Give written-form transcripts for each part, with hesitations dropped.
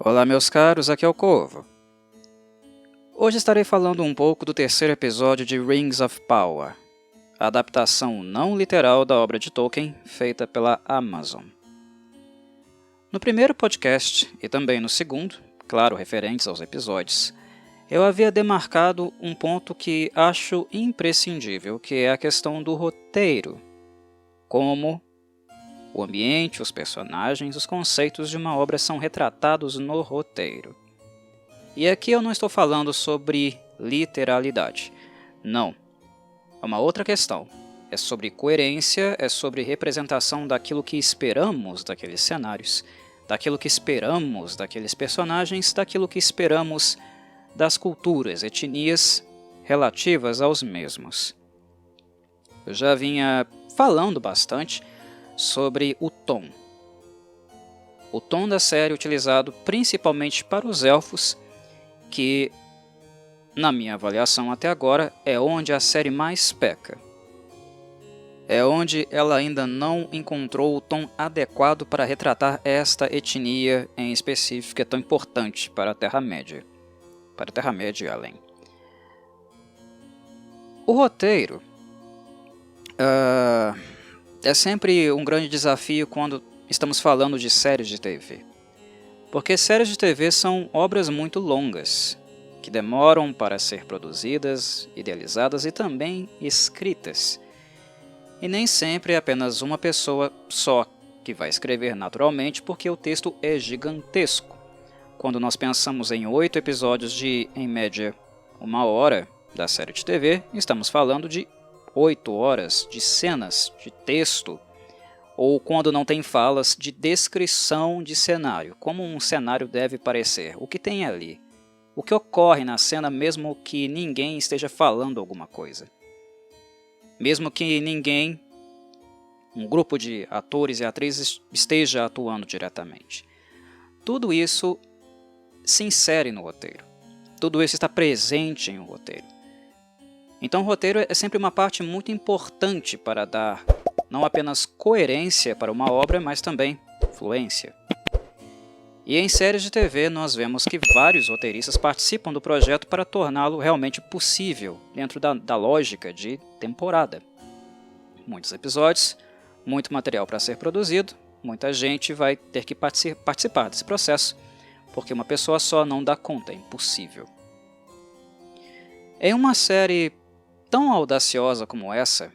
Olá meus caros, aqui é o Corvo. Hoje estarei falando um pouco do terceiro episódio de Rings of Power, a adaptação não literal da obra de Tolkien feita pela Amazon. No primeiro podcast, e também no segundo, claro, referentes aos episódios, eu havia demarcado um ponto que acho imprescindível, que é a questão do roteiro, como o ambiente, os personagens, os conceitos de uma obra são retratados no roteiro. E aqui eu não estou falando sobre literalidade. Não. É uma outra questão. É sobre coerência, é sobre representação daquilo que esperamos daqueles cenários, daquilo que esperamos daqueles personagens, daquilo que esperamos das culturas, etnias relativas aos mesmos. Eu já vinha falando bastante sobre o tom. O tom da série utilizado principalmente para os elfos, que, na minha avaliação até agora, é onde a série mais peca. É onde ela ainda não encontrou o tom adequado para retratar esta etnia em específico, que é tão importante para a Terra-média. Para a Terra-média e além. O roteiro é sempre um grande desafio quando estamos falando de séries de TV. Porque séries de TV são obras muito longas, que demoram para ser produzidas, idealizadas e também escritas. E nem sempre é apenas uma pessoa só que vai escrever naturalmente, porque o texto é gigantesco. Quando nós pensamos em 8 episódios de, em média, 1 hora da série de TV, estamos falando de 8 horas de cenas, de texto, ou quando não tem falas, de descrição de cenário, como um cenário deve parecer, o que tem ali, o que ocorre na cena mesmo que ninguém esteja falando alguma coisa. Mesmo que ninguém, um grupo de atores e atrizes esteja atuando diretamente. Tudo isso se insere no roteiro, tudo isso está presente em um roteiro. Então o roteiro é sempre uma parte muito importante para dar não apenas coerência para uma obra, mas também fluência. E em séries de TV nós vemos que vários roteiristas participam do projeto para torná-lo realmente possível dentro da lógica de temporada. Muitos episódios, muito material para ser produzido, muita gente vai ter que participar desse processo, porque uma pessoa só não dá conta, é impossível. Em uma série tão audaciosa como essa,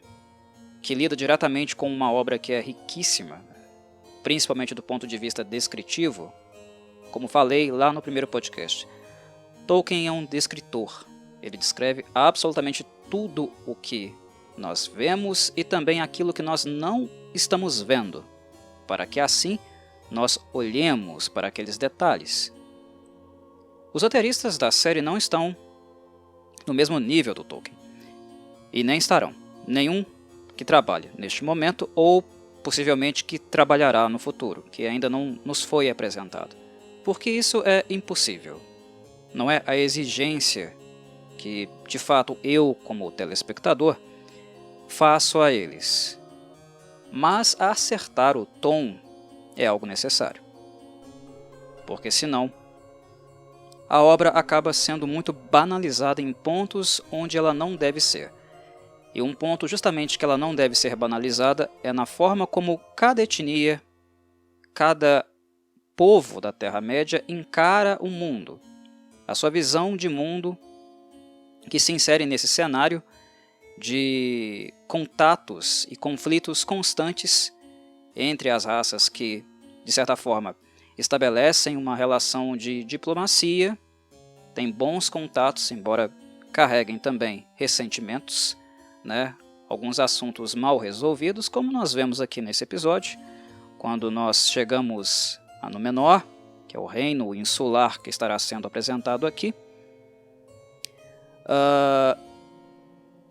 que lida diretamente com uma obra que é riquíssima, principalmente do ponto de vista descritivo, como falei lá no primeiro podcast, Tolkien é um descritor. Ele descreve absolutamente tudo o que nós vemos e também aquilo que nós não estamos vendo, para que assim nós olhemos para aqueles detalhes. Os roteiristas da série não estão no mesmo nível do Tolkien. E nem estarão. Nenhum que trabalha neste momento ou possivelmente que trabalhará no futuro, que ainda não nos foi apresentado. Porque isso é impossível. Não é a exigência que, de fato, eu, como telespectador, faço a eles. Mas acertar o tom é algo necessário. Porque senão a obra acaba sendo muito banalizada em pontos onde ela não deve ser. E um ponto justamente que ela não deve ser banalizada é na forma como cada etnia, cada povo da Terra-média encara o mundo. A sua visão de mundo que se insere nesse cenário de contatos e conflitos constantes entre as raças que, de certa forma, estabelecem uma relação de diplomacia, têm bons contatos, embora carreguem também ressentimentos, alguns assuntos mal resolvidos, como nós vemos aqui nesse episódio, quando nós chegamos a Númenor, que é o reino insular que estará sendo apresentado aqui.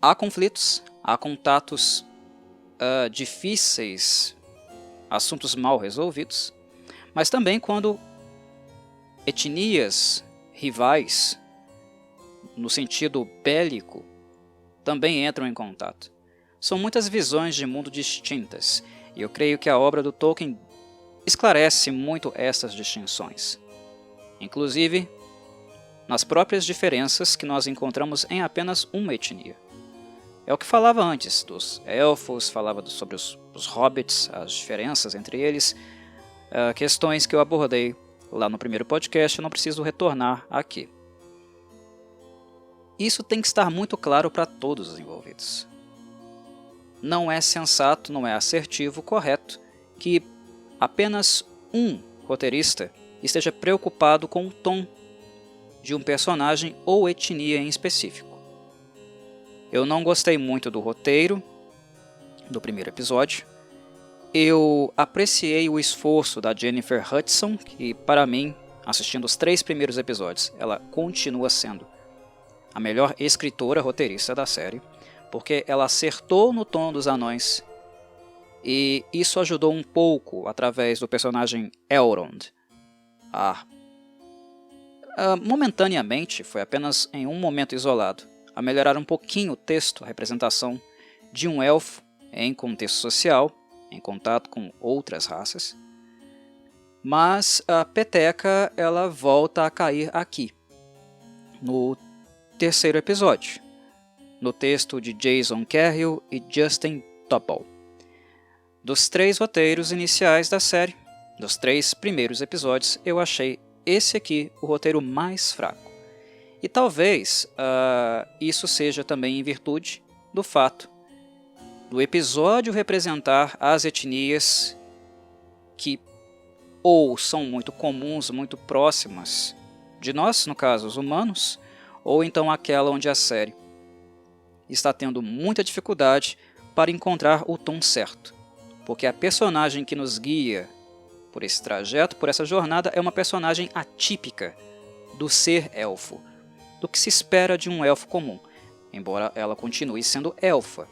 Há conflitos, há contatos difíceis, assuntos mal resolvidos, mas também quando etnias rivais, no sentido bélico, também entram em contato. São muitas visões de mundo distintas, e eu creio que a obra do Tolkien esclarece muito essas distinções. inclusive nas próprias diferenças que nós encontramos em apenas uma etnia. É o que falava antes dos elfos, falava sobre os hobbits, as diferenças entre eles, questões que eu abordei lá no primeiro podcast, eu não preciso retornar aqui. Isso tem que estar muito claro para todos os envolvidos. Não é sensato, não é assertivo, correto, que apenas um roteirista esteja preocupado com o tom de um personagem ou etnia em específico. Eu não gostei muito do roteiro do primeiro episódio. Eu apreciei o esforço da Jennifer Hudson, que para mim, assistindo os 3 primeiros episódios, ela continua sendo a melhor escritora roteirista da série, porque ela acertou no tom dos anões, e isso ajudou um pouco através do personagem Elrond. Momentaneamente, foi apenas em um momento isolado, a melhorar um pouquinho o texto, a representação de um elfo em contexto social, em contato com outras raças. Mas a peteca ela volta a cair aqui, no terceiro episódio, no texto de Jason Carroll e Justin Topol. Dos 3 roteiros iniciais da série, dos 3 primeiros episódios, eu achei esse aqui o roteiro mais fraco. E talvez isso seja também em virtude do fato do episódio representar as etnias que ou são muito comuns, muito próximas de nós, no caso os humanos, ou então aquela onde a série está tendo muita dificuldade para encontrar o tom certo. Porque a personagem que nos guia por esse trajeto, por essa jornada, é uma personagem atípica do ser elfo, do que se espera de um elfo comum, embora ela continue sendo elfa.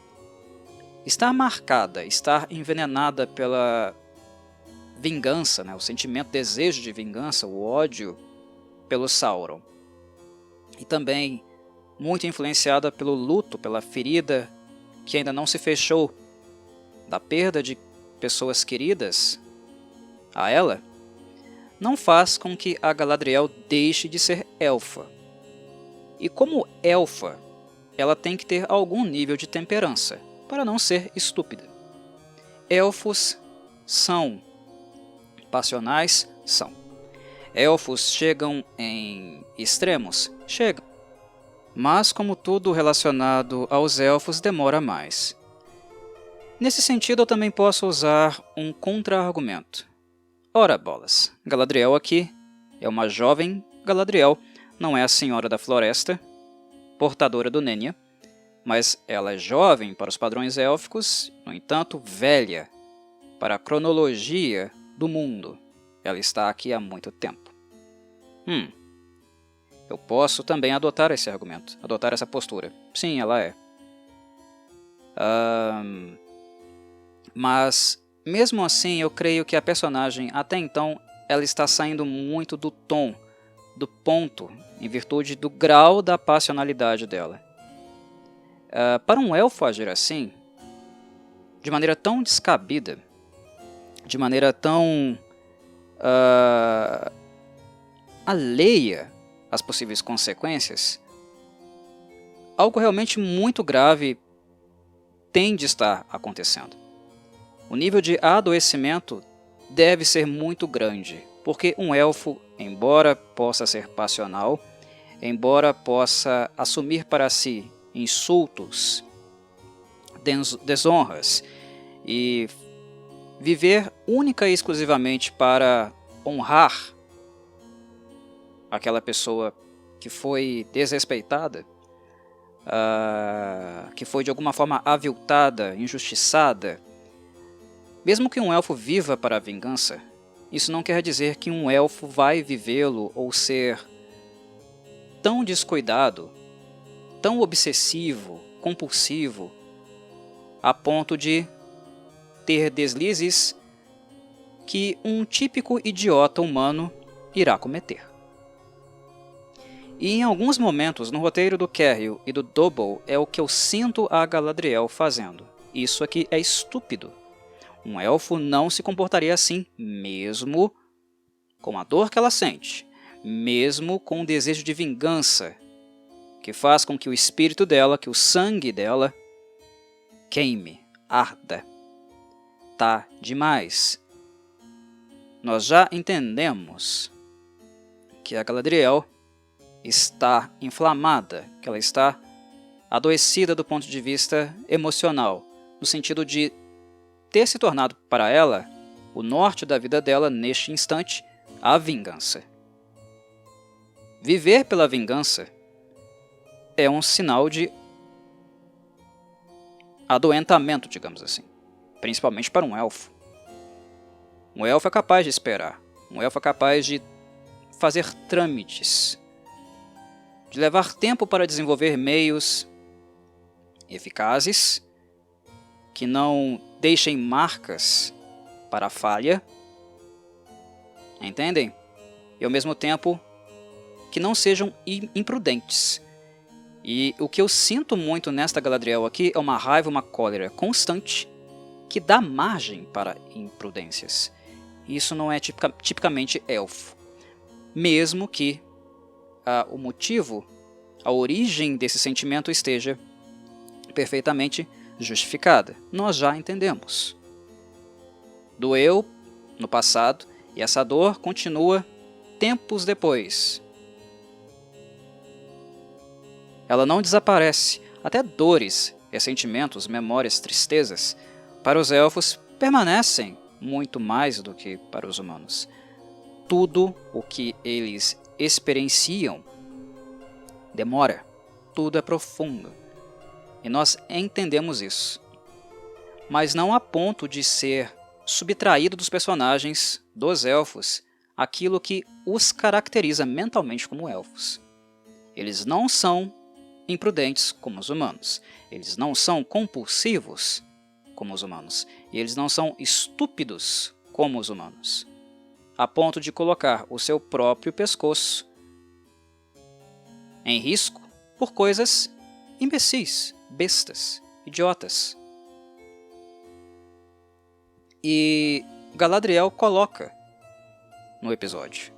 Estar marcada, estar envenenada pela vingança, o sentimento, desejo de vingança, o ódio pelo Sauron. E também muito influenciada pelo luto, pela ferida que ainda não se fechou, da perda de pessoas queridas a ela, não faz com que a Galadriel deixe de ser elfa. E como elfa, ela tem que ter algum nível de temperança, para não ser estúpida. Elfos são passionais? São. Elfos chegam em extremos? Chegam. Mas, como tudo relacionado aos elfos, demora mais. Nesse sentido, eu também posso usar um contra-argumento. Ora bolas, Galadriel aqui é uma jovem Galadriel, não é a Senhora da Floresta, portadora do Nenya, mas ela é jovem para os padrões élficos, no entanto velha para a cronologia do mundo. Ela está aqui há muito tempo. Eu posso também adotar esse argumento, adotar essa postura. Sim, ela é. Mas, mesmo assim, eu creio que a personagem, até então, ela está saindo muito do tom, do ponto, em virtude do grau da passionalidade dela. Para um elfo agir assim, de maneira tão descabida, de maneira tão alheia às possíveis consequências, algo realmente muito grave tem de estar acontecendo. O nível de adoecimento deve ser muito grande, porque um elfo, embora possa ser passional, embora possa assumir para si insultos, desonras e viver única e exclusivamente para honrar aquela pessoa que foi desrespeitada, que foi de alguma forma aviltada, injustiçada. Mesmo que um elfo viva para a vingança, isso não quer dizer que um elfo vai vivê-lo ou ser tão descuidado, tão obsessivo, compulsivo, a ponto de ter deslizes que um típico idiota humano irá cometer. E em alguns momentos no roteiro do Carroll e do Topol é o que eu sinto a Galadriel fazendo. Isso aqui é estúpido. Um elfo não se comportaria assim, mesmo com a dor que ela sente, mesmo com um desejo de vingança, que faz com que o espírito dela, que o sangue dela, queime, arda. Tá demais. Nós já entendemos que a Galadriel está inflamada, que ela está adoecida do ponto de vista emocional, no sentido de ter se tornado para ela o norte da vida dela neste instante, a vingança. Viver pela vingança é um sinal de adoentamento, digamos assim, principalmente para um elfo. Um elfo é capaz de esperar, um elfo é capaz de fazer trâmites, de levar tempo para desenvolver meios eficazes que não deixem marcas para a falha, entendem? E ao mesmo tempo que não sejam imprudentes. E o que eu sinto muito nesta Galadriel aqui é uma raiva, uma cólera constante que dá margem para imprudências. Isso não é tipicamente elfo. Mesmo que o motivo, a origem desse sentimento esteja perfeitamente justificada. Nós já entendemos. Doeu no passado e essa dor continua tempos depois. Ela não desaparece. Até dores, ressentimentos, memórias, tristezas, para os elfos permanecem muito mais do que para os humanos. Tudo o que eles experienciam demora. Tudo é profundo. E nós entendemos isso. Mas não a ponto de ser subtraído dos personagens dos elfos aquilo que os caracteriza mentalmente como elfos. Eles não são imprudentes como os humanos. Eles não são compulsivos como os humanos. E eles não são estúpidos como os humanos, a ponto de colocar o seu próprio pescoço em risco por coisas imbecis, bestas, idiotas. E Galadriel coloca no episódio.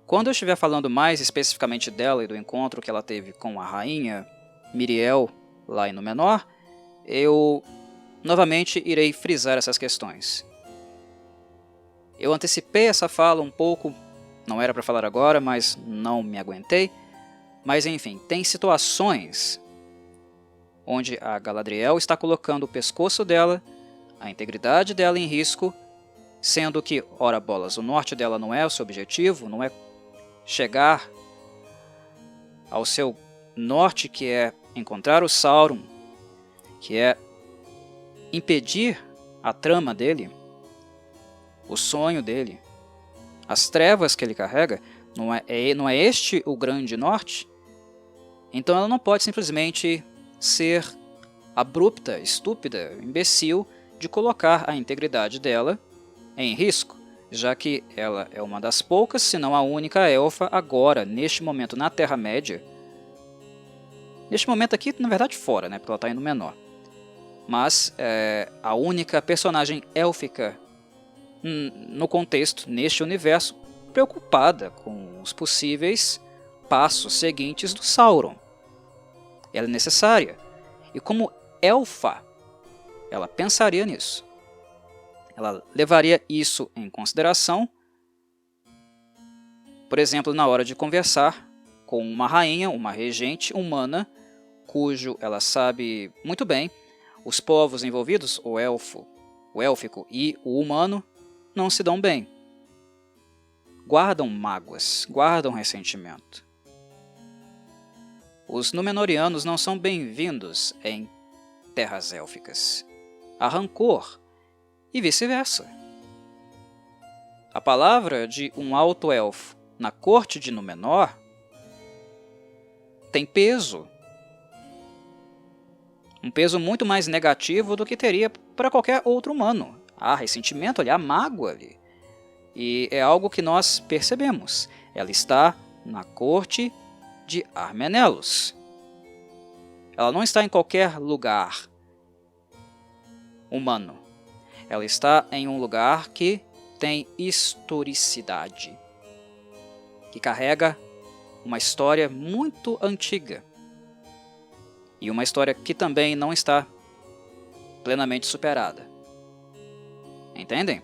Quando eu estiver falando mais especificamente dela e do encontro que ela teve com a rainha Miriel lá em Númenor, eu novamente irei frisar essas questões. Eu antecipei essa fala um pouco, não era para falar agora, mas não me aguentei. Mas enfim, tem situações onde a Galadriel está colocando o pescoço dela, a integridade dela em risco, sendo que, ora bolas, o norte dela não é o seu objetivo, não é chegar ao seu norte, que é encontrar o Sauron, que é impedir a trama dele, o sonho dele, as trevas que ele carrega, não é este o grande norte? Então ela não pode simplesmente ser abrupta, estúpida, imbecil de colocar a integridade dela em risco, já que ela é uma das poucas, se não a única elfa agora, neste momento na Terra-média. Neste momento aqui, na verdade, fora, né, porque ela está indo menor. Mas a única personagem élfica no contexto, neste universo, preocupada com os possíveis passos seguintes do Sauron. Ela é necessária. E como elfa, ela pensaria nisso. Ela levaria isso em consideração, por exemplo, na hora de conversar com uma rainha, uma regente humana, cujo ela sabe muito bem, os povos envolvidos, o élfico e o humano, não se dão bem. Guardam mágoas, guardam ressentimento. Os Númenóreanos não são bem-vindos em terras élficas. Há rancor e vice-versa. A palavra de um alto elfo na corte de Númenor tem peso. Um peso muito mais negativo do que teria para qualquer outro humano. Há ressentimento ali, há mágoa ali. E é algo que nós percebemos. Ela está na corte de Armenelos. Ela não está em qualquer lugar humano. Ela está em um lugar que tem historicidade. que carrega uma história muito antiga e uma história que também não está plenamente superada. Entendem?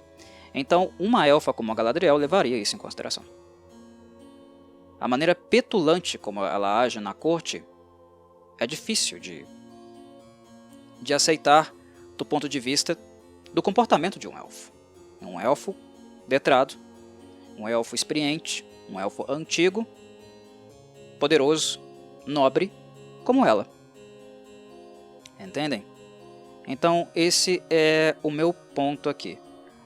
Então, uma elfa como a Galadriel levaria isso em consideração. A maneira petulante como ela age na corte é difícil de aceitar do ponto de vista do comportamento de um elfo. Um elfo letrado, um elfo experiente, um elfo antigo, poderoso, nobre, como ela. Entendem? Então esse é o meu ponto aqui.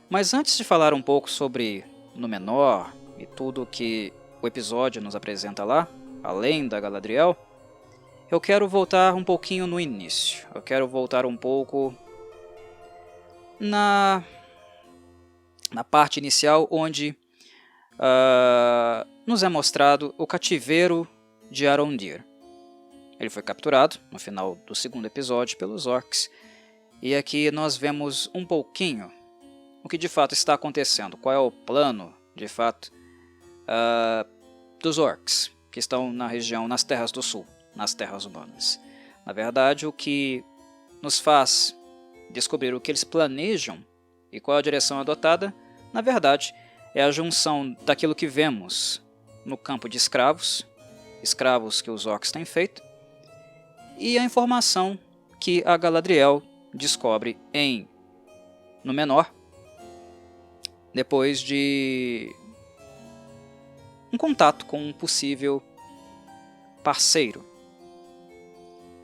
Mas antes de falar um pouco sobre Númenor e tudo que o episódio nos apresenta lá, além da Galadriel, eu quero voltar um pouquinho no início. Eu quero voltar um pouco na parte inicial, onde nos é mostrado o cativeiro de Arondir. Ele foi capturado no final do segundo episódio pelos orcs, e aqui nós vemos um pouquinho o que de fato está acontecendo, qual é o plano de fato dos orcs que estão na região, nas terras do sul, nas terras humanas. Na verdade, o que nos faz descobrir o que eles planejam e qual a direção adotada, na verdade, é a junção daquilo que vemos no campo de escravos que os orcs têm feito, e a informação que a Galadriel descobre em Númenor, depois de um contato com um possível parceiro.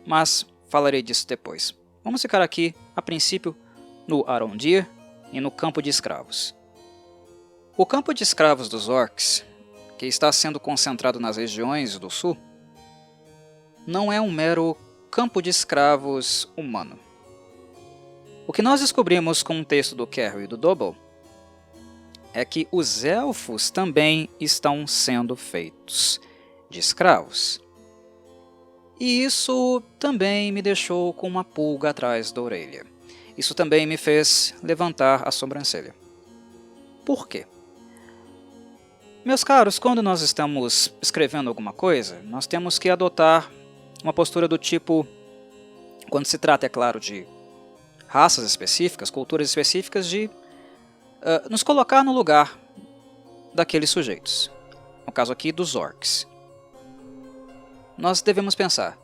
Mas falarei disso depois. Vamos ficar aqui, a princípio, no Arondir e no campo de escravos. O campo de escravos dos orcs, que está sendo concentrado nas regiões do sul, não é um mero campo de escravos humano. O que nós descobrimos com o texto do Carroll e do Dobell é que os elfos também estão sendo feitos de escravos. E isso também me deixou com uma pulga atrás da orelha. Isso também me fez levantar a sobrancelha. Por quê? Meus caros, quando nós estamos escrevendo alguma coisa, nós temos que adotar uma postura do tipo, quando se trata, é claro, de raças específicas, culturas específicas, de nos colocar no lugar daqueles sujeitos. No caso aqui, dos orcs. Nós devemos pensar,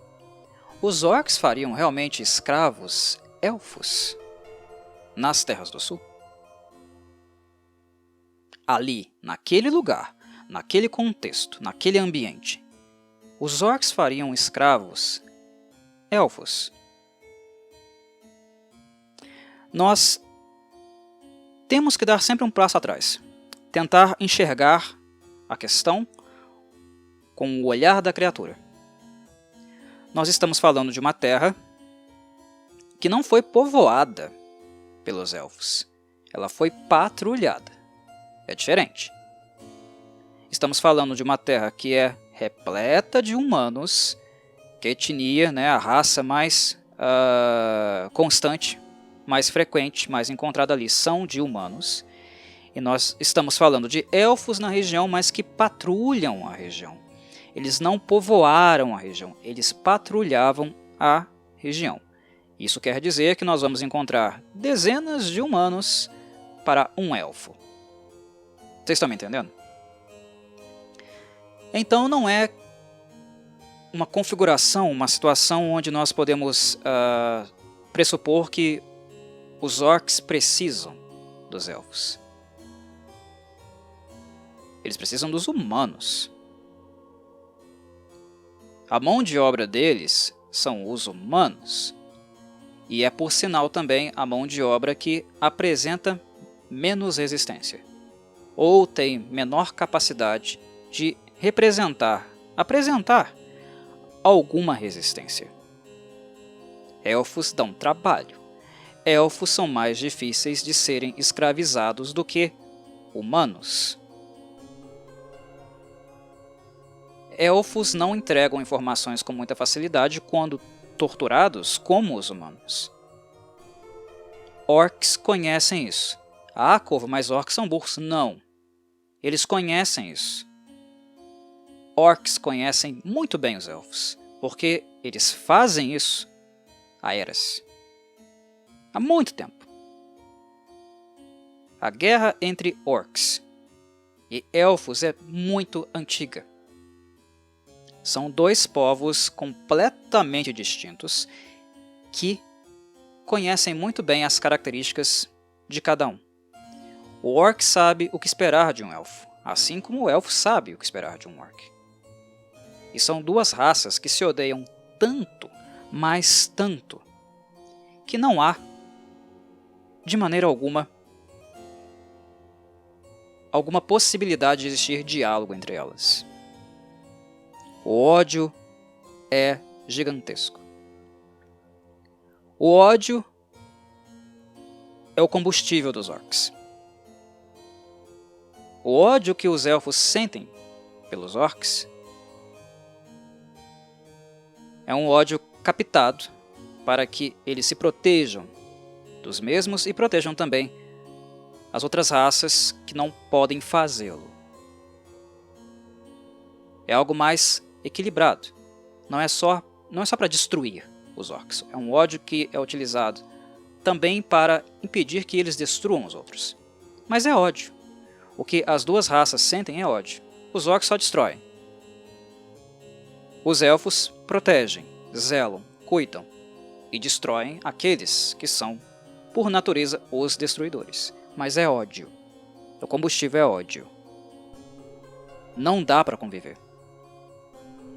os orcs fariam realmente escravos elfos nas Terras do Sul? Ali, naquele lugar, naquele contexto, naquele ambiente, os orcs fariam escravos elfos? Nós temos que dar sempre um passo atrás, tentar enxergar a questão com o olhar da criatura. Nós estamos falando de uma terra que não foi povoada pelos elfos, ela foi patrulhada. É diferente. Estamos falando de uma terra que é repleta de humanos, que a etnia, a raça mais constante, mais frequente, mais encontrada ali, são de humanos. E nós estamos falando de elfos na região, mas que patrulham a região. Eles não povoaram a região, eles patrulhavam a região. Isso quer dizer que nós vamos encontrar dezenas de humanos para um elfo. Vocês estão me entendendo? Então não é uma configuração, uma situação onde nós podemos pressupor que os orcs precisam dos elfos. Eles precisam dos humanos. A mão de obra deles são os humanos. E é por sinal também a mão de obra que apresenta menos resistência, ou tem menor capacidade de apresentar alguma resistência. Elfos dão trabalho. Elfos são mais difíceis de serem escravizados do que humanos. Elfos não entregam informações com muita facilidade quando torturados como os humanos. Orcs conhecem isso. Ah, Corvo, mas orcs são burros. Não. Eles conhecem isso. orcs conhecem muito bem os elfos, porque eles fazem isso há eras. Há muito tempo. A guerra entre orcs e elfos é muito antiga. São dois povos completamente distintos que conhecem muito bem as características de cada um. O orc sabe o que esperar de um elfo, assim como o elfo sabe o que esperar de um orc. E são duas raças que se odeiam tanto, mas tanto, que não há, de maneira alguma possibilidade de existir diálogo entre elas. O ódio é gigantesco. O ódio é o combustível dos orcs. O ódio que os elfos sentem pelos orcs é um ódio captado para que eles se protejam dos mesmos e protejam também as outras raças que não podem fazê-lo. É algo mais equilibrado. Não é só para destruir os orcs. É um ódio que é utilizado também para impedir que eles destruam os outros. Mas é ódio. O que as duas raças sentem é ódio. Os orcs só destroem. Os elfos protegem, zelam, cuidam e destroem aqueles que são, por natureza, os destruidores. Mas é ódio. O combustível é ódio. Não dá para conviver.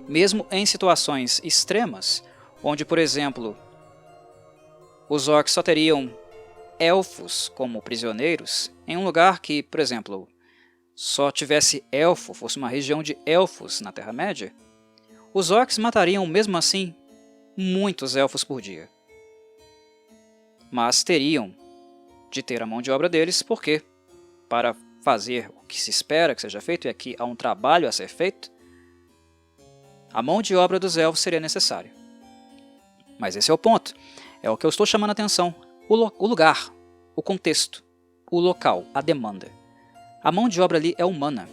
Mesmo em situações extremas, onde, por exemplo, os orcs só teriam elfos como prisioneiros, em um lugar que, por exemplo, só tivesse elfo, fosse uma região de elfos na Terra-média, os orcs matariam mesmo assim muitos elfos por dia. Mas teriam de ter a mão de obra deles, porque para fazer o que se espera que seja feito, e aqui há um trabalho a ser feito, a mão de obra dos elfos seria necessária. Mas esse é o ponto. É o que eu estou chamando a atenção. O lugar, o contexto, o local, a demanda. A mão de obra ali é humana.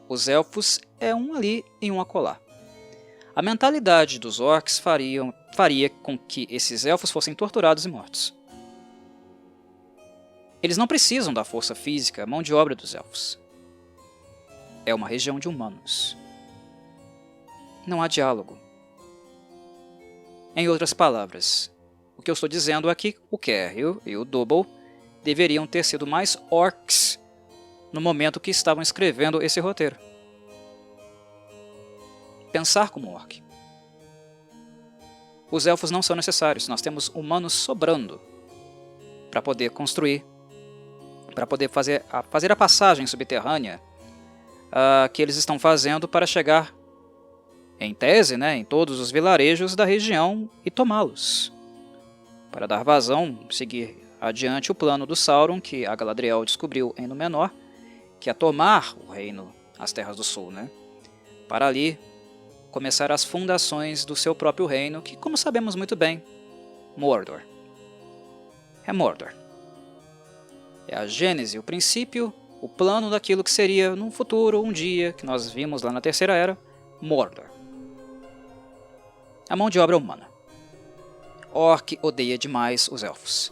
Os elfos é um ali e um acolá. A mentalidade dos orcs faria com que esses elfos fossem torturados e mortos. Eles não precisam da força física, mão de obra dos elfos. É uma região de humanos. Não há diálogo. Em outras palavras, o que eu estou dizendo é que o Carriel e o Double deveriam ter sido mais orcs no momento que estavam escrevendo esse roteiro. Pensar como orc. Os elfos não são necessários, nós temos humanos sobrando para poder construir, para poder fazer a passagem subterrânea que eles estão fazendo para chegar, em tese, em todos os vilarejos da região e tomá-los. Para dar vazão, seguir adiante o plano do Sauron que a Galadriel descobriu em Númenor, que é tomar o reino, as Terras do Sul, para ali começar as fundações do seu próprio reino, que, como sabemos muito bem, Mordor. É Mordor. É a gênese, o princípio, o plano daquilo que seria, num futuro, um dia, que nós vimos lá na Terceira Era, Mordor. A mão de obra humana. Orc odeia demais os elfos.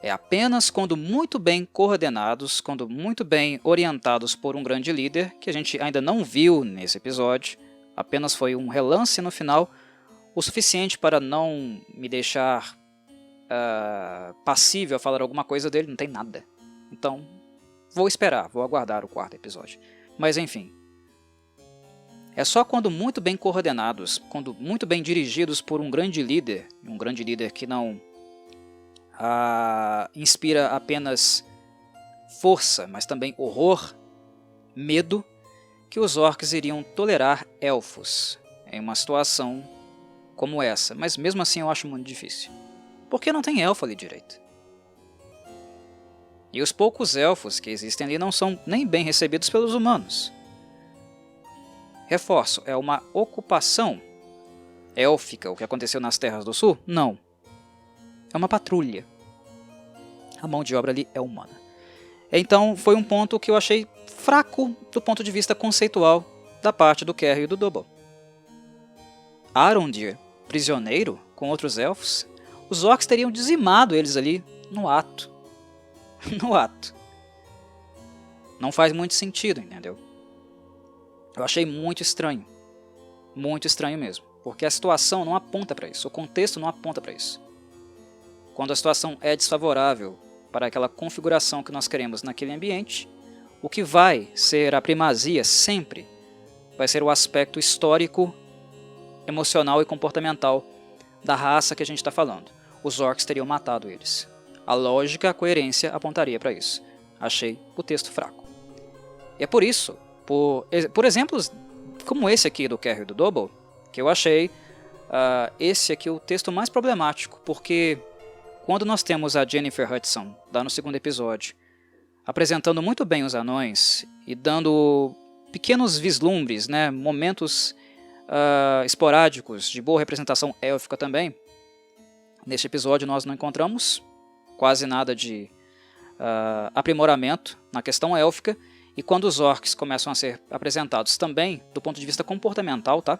É apenas quando muito bem coordenados, quando muito bem orientados por um grande líder, que a gente ainda não viu nesse episódio, apenas foi um relance no final, o suficiente para não me deixar passível a falar alguma coisa dele, não tem nada. Então, vou esperar, vou aguardar o quarto episódio. Mas enfim, é só quando muito bem coordenados, quando muito bem dirigidos por um grande líder que não inspira apenas força, mas também horror, medo, que os orcs iriam tolerar elfos em uma situação como essa. Mas mesmo assim eu acho muito difícil. Porque não tem elfo ali direito. E os poucos elfos que existem ali não são nem bem recebidos pelos humanos. Reforço, é uma ocupação élfica o que aconteceu nas Terras do Sul? Não. É uma patrulha. A mão de obra ali é humana. Então foi um ponto que eu achei fraco do ponto de vista conceitual da parte do Cary e do Double. Arondir, prisioneiro com outros elfos, os orcs teriam dizimado eles ali no ato. No ato. Não faz muito sentido, entendeu? Eu achei muito estranho mesmo, porque a situação não aponta para isso, o contexto não aponta para isso. Quando a situação é desfavorável para aquela configuração que nós queremos naquele ambiente, o que vai ser a primazia sempre vai ser o aspecto histórico, emocional e comportamental da raça que a gente está falando. Os orcs teriam matado eles. A lógica, a coerência apontaria para isso. Achei o texto fraco. E é por isso, por exemplos como esse aqui do Cary e do Double, que eu achei esse aqui o texto mais problemático, porque quando nós temos a Jennifer Hudson, lá no segundo episódio, apresentando muito bem os anões e dando pequenos vislumbres, né, momentos esporádicos de boa representação élfica também, neste episódio nós não encontramos quase nada de aprimoramento na questão élfica, e quando os orcs começam a ser apresentados também do ponto de vista comportamental, tá?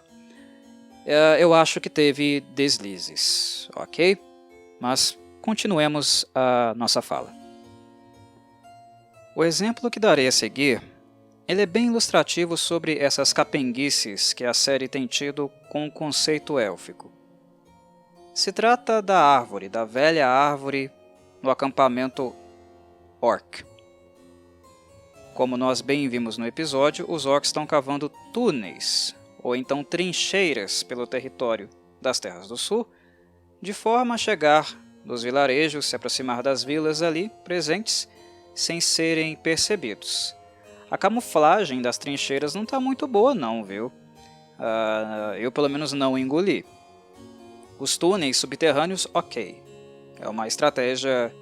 Eu acho que teve deslizes, ok? Mas continuemos a nossa fala. O exemplo que darei a seguir, ele é bem ilustrativo sobre essas capenguices que a série tem tido com o conceito élfico. Se trata da árvore, da velha árvore no acampamento orc. Como nós bem vimos no episódio, os orcs estão cavando túneis, ou então trincheiras pelo território das Terras do Sul, de forma a chegar nos vilarejos, se aproximar das vilas ali presentes, sem serem percebidos. A camuflagem das trincheiras não está muito boa não, viu? Eu pelo menos não engoli. Os túneis subterrâneos, ok. É uma estratégia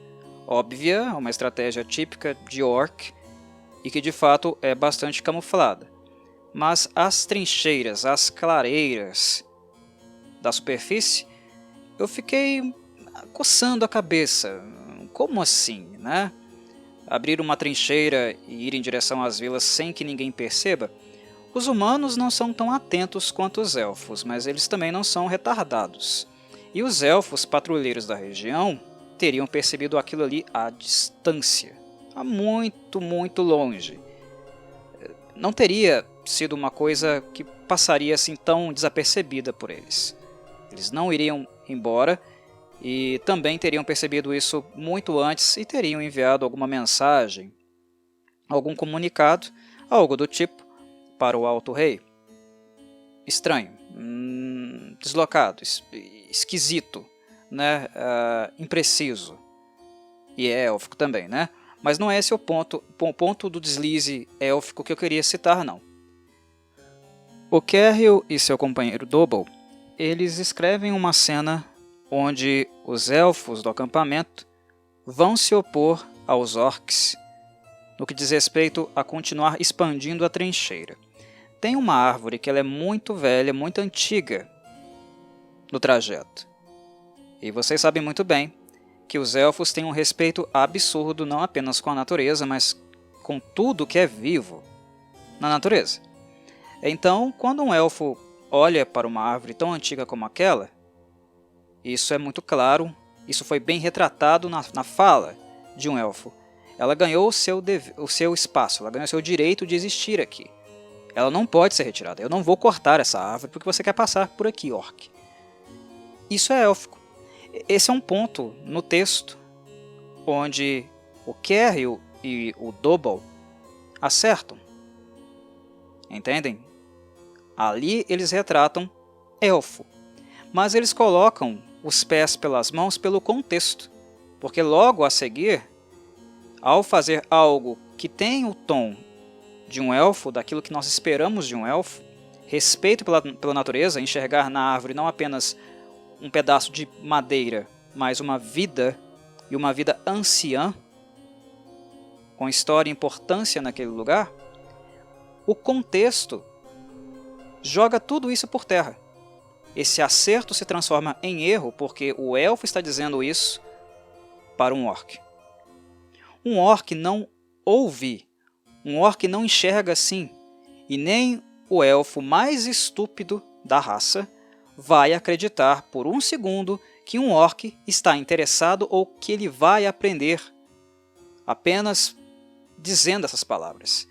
óbvia, uma estratégia típica de orc, e que de fato é bastante camuflada. Mas as trincheiras, as clareiras da superfície, eu fiquei coçando a cabeça. Como assim, né? Abrir uma trincheira e ir em direção às vilas sem que ninguém perceba? Os humanos não são tão atentos quanto os elfos, mas eles também não são retardados. E os elfos patrulheiros da região teriam percebido aquilo ali à distância. Muito longe. Não teria sido uma coisa que passaria assim tão desapercebida por eles. Eles não iriam embora e também teriam percebido isso muito antes e teriam enviado alguma mensagem, algum comunicado, algo do tipo, para o Alto Rei. Estranho, deslocado, esquisito, né? Impreciso. E é élfico também, né? Mas não é esse o ponto do deslize élfico que eu queria citar, não. O Cary e seu companheiro Double, eles escrevem uma cena onde os elfos do acampamento vão se opor aos orcs no que diz respeito a continuar expandindo a trincheira. Tem uma árvore que ela é muito velha, muito antiga no trajeto. E vocês sabem muito bem que os elfos têm um respeito absurdo não apenas com a natureza, mas com tudo que é vivo na natureza. Então, quando um elfo olha para uma árvore tão antiga como aquela, isso é muito claro, isso foi bem retratado na fala de um elfo. Ela ganhou o seu espaço, ela ganhou o seu direito de existir aqui. Ela não pode ser retirada. Eu não vou cortar essa árvore porque você quer passar por aqui, orc. Isso é élfico. Esse é um ponto no texto onde o Cary e o Double acertam. Entendem? Ali eles retratam elfo, mas eles colocam os pés pelas mãos pelo contexto, porque logo a seguir, ao fazer algo que tem o tom de um elfo, daquilo que nós esperamos de um elfo, respeito pela natureza, enxergar na árvore não apenas um pedaço de madeira, mas uma vida, e uma vida anciã, com história e importância naquele lugar, o contexto joga tudo isso por terra. Esse acerto se transforma em erro porque o elfo está dizendo isso para um orc. Um orc não ouvi. Um orc não enxerga assim, e nem o elfo mais estúpido da raça vai acreditar por um segundo que um orc está interessado ou que ele vai aprender apenas dizendo essas palavras.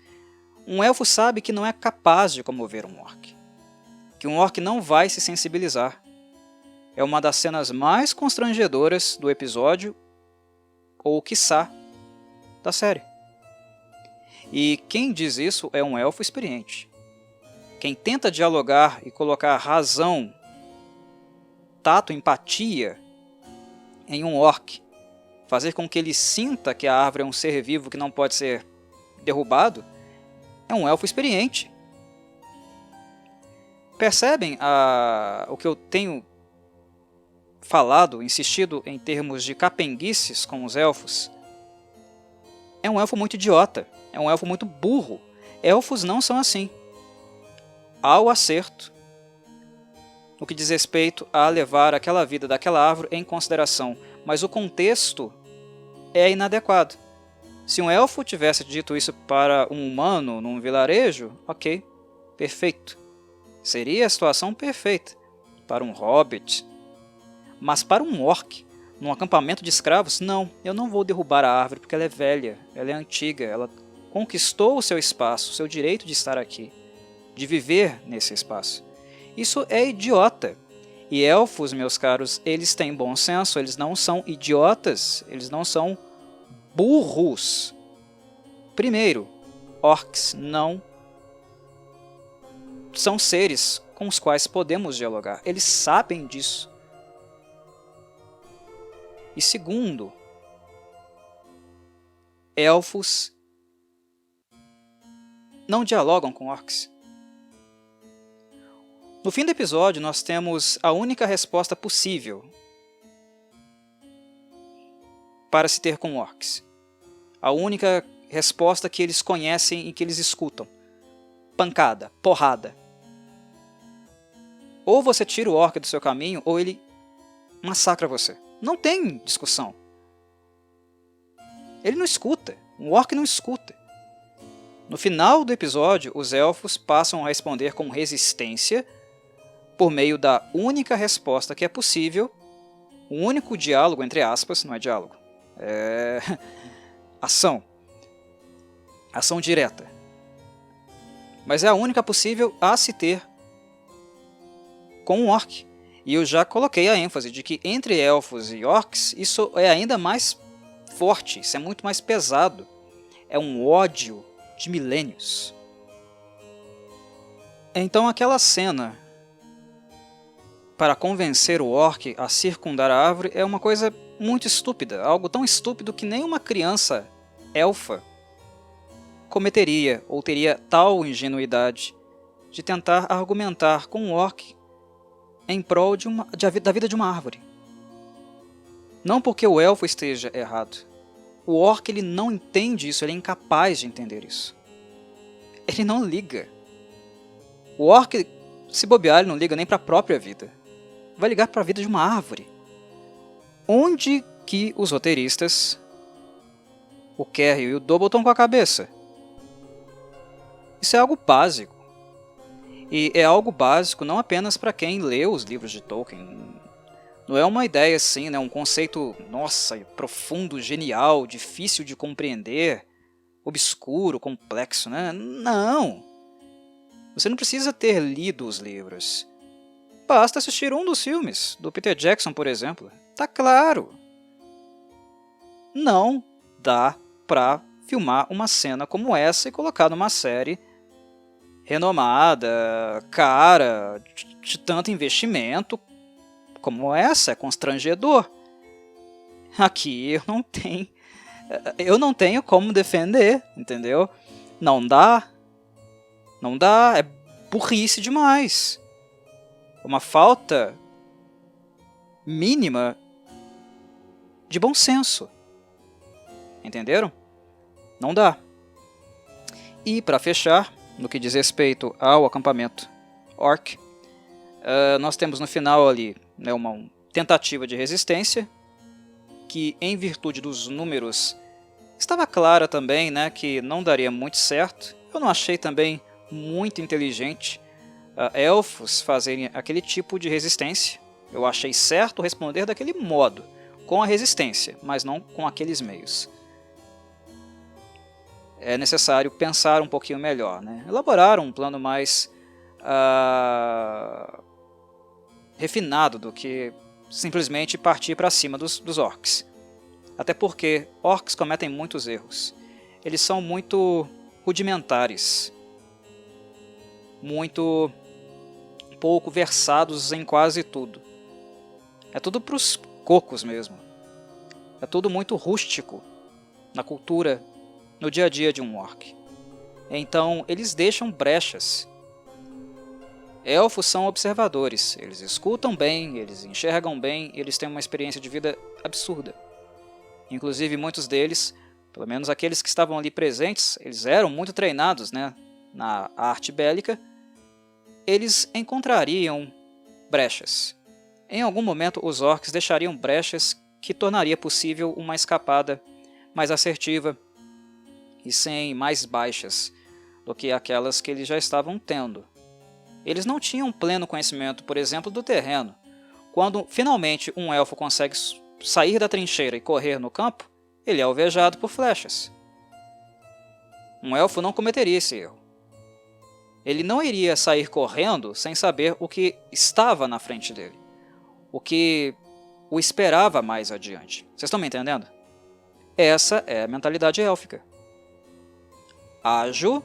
Um elfo sabe que não é capaz de comover um orc, que um orc não vai se sensibilizar. É uma das cenas mais constrangedoras do episódio, ou quiçá, da série. E quem diz isso é um elfo experiente. Quem tenta dialogar e colocar razão, tato, empatia em um orc, fazer com que ele sinta que a árvore é um ser vivo que não pode ser derrubado, é um elfo experiente. Percebem o que eu tenho falado, insistido em termos de capenguices com os elfos? É um elfo muito idiota, é um elfo muito burro. Elfos não são assim. Há o acerto no que diz respeito a levar aquela vida daquela árvore em consideração, mas o contexto é inadequado. Se um elfo tivesse dito isso para um humano num vilarejo, ok, perfeito. Seria a situação perfeita para um hobbit. Mas para um orc, num acampamento de escravos, não, eu não vou derrubar a árvore porque ela é velha, ela é antiga, ela conquistou o seu espaço, o seu direito de estar aqui, de viver nesse espaço. Isso é idiota. E elfos, meus caros, eles têm bom senso, eles não são idiotas, eles não são burros. Primeiro, orcs não são seres com os quais podemos dialogar. Eles sabem disso. E segundo, elfos não dialogam com orcs. No fim do episódio, nós temos a única resposta possível para se ter com orcs. A única resposta que eles conhecem e que eles escutam. Pancada, porrada. Ou você tira o orc do seu caminho, ou ele massacra você. Não tem discussão. Ele não escuta. Um orc não escuta. No final do episódio, os elfos passam a responder com resistência por meio da única resposta que é possível, o único diálogo, entre aspas, não é diálogo, é ação. Ação direta. Mas é a única possível a se ter com um orc. E eu já coloquei a ênfase de que entre elfos e orcs isso é ainda mais forte, isso é muito mais pesado. É um ódio de milênios. Então aquela cena para convencer o orc a circundar a árvore é uma coisa muito estúpida, algo tão estúpido que nenhuma criança elfa cometeria ou teria tal ingenuidade de tentar argumentar com um orc em prol da vida de uma árvore. Não porque o elfo esteja errado. O orc ele não entende isso, ele é incapaz de entender isso. Ele não liga. O orc, se bobear, ele não liga nem para a própria vida. Vai ligar para a vida de uma árvore. Onde que os roteiristas, o Kerry e o Double, estão com a cabeça? Isso é algo básico. E é algo básico não apenas para quem lê os livros de Tolkien. Não é uma ideia assim, né? Um conceito, nossa, profundo, genial, difícil de compreender, obscuro, complexo, né? Não! Você não precisa ter lido os livros. Basta assistir um dos filmes, do Peter Jackson, por exemplo. Tá claro! Não dá pra filmar uma cena como essa e colocar numa série renomada, cara, de tanto investimento como essa. É constrangedor. Aqui eu não tenho como defender, entendeu? Não dá, é burrice demais. Uma falta mínima de bom senso. Entenderam? Não dá. E para fechar, no que diz respeito ao acampamento orc, nós temos no final ali, né, uma tentativa de resistência que, em virtude dos números Estava clara também, né, que não daria muito certo. Eu não achei também muito inteligente elfos fazerem aquele tipo de resistência. Eu achei certo responder daquele modo, com a resistência, mas não com aqueles meios. É necessário pensar um pouquinho melhor, né? Elaborar um plano mais refinado do que simplesmente partir para cima dos orcs. Até porque orcs cometem muitos erros. Eles são muito rudimentares, muito pouco versados em quase tudo. É tudo para os cocos mesmo. É tudo muito rústico na cultura, no dia a dia de um orc. Então eles deixam brechas. Elfos são observadores, eles escutam bem, eles enxergam bem, eles têm uma experiência de vida absurda. Inclusive muitos deles, pelo menos aqueles que estavam ali presentes, eles eram muito treinados, né, na arte bélica, eles encontrariam brechas. Em algum momento os orcs deixariam brechas que tornaria possível uma escapada mais assertiva e sem mais baixas do que aquelas que eles já estavam tendo. Eles não tinham pleno conhecimento, por exemplo, do terreno. Quando finalmente um elfo consegue sair da trincheira e correr no campo, ele é alvejado por flechas. Um elfo não cometeria esse erro. Ele não iria sair correndo sem saber o que estava na frente dele, o que o esperava mais adiante. Vocês estão me entendendo? Essa é a mentalidade élfica. Ajo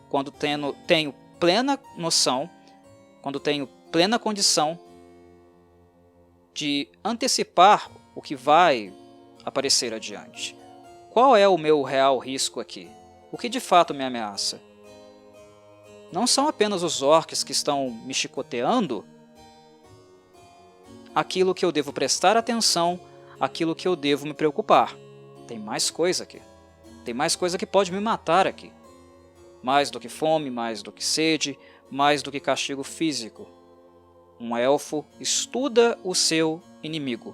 quando tenho plena noção, quando tenho plena condição de antecipar o que vai aparecer adiante. Qual é o meu real risco aqui? O que de fato me ameaça? Não são apenas os orcs que estão me chicoteando aquilo que eu devo prestar atenção, aquilo que eu devo me preocupar. Tem mais coisa aqui. Tem mais coisa que pode me matar aqui. Mais do que fome, mais do que sede, mais do que castigo físico. Um elfo estuda o seu inimigo,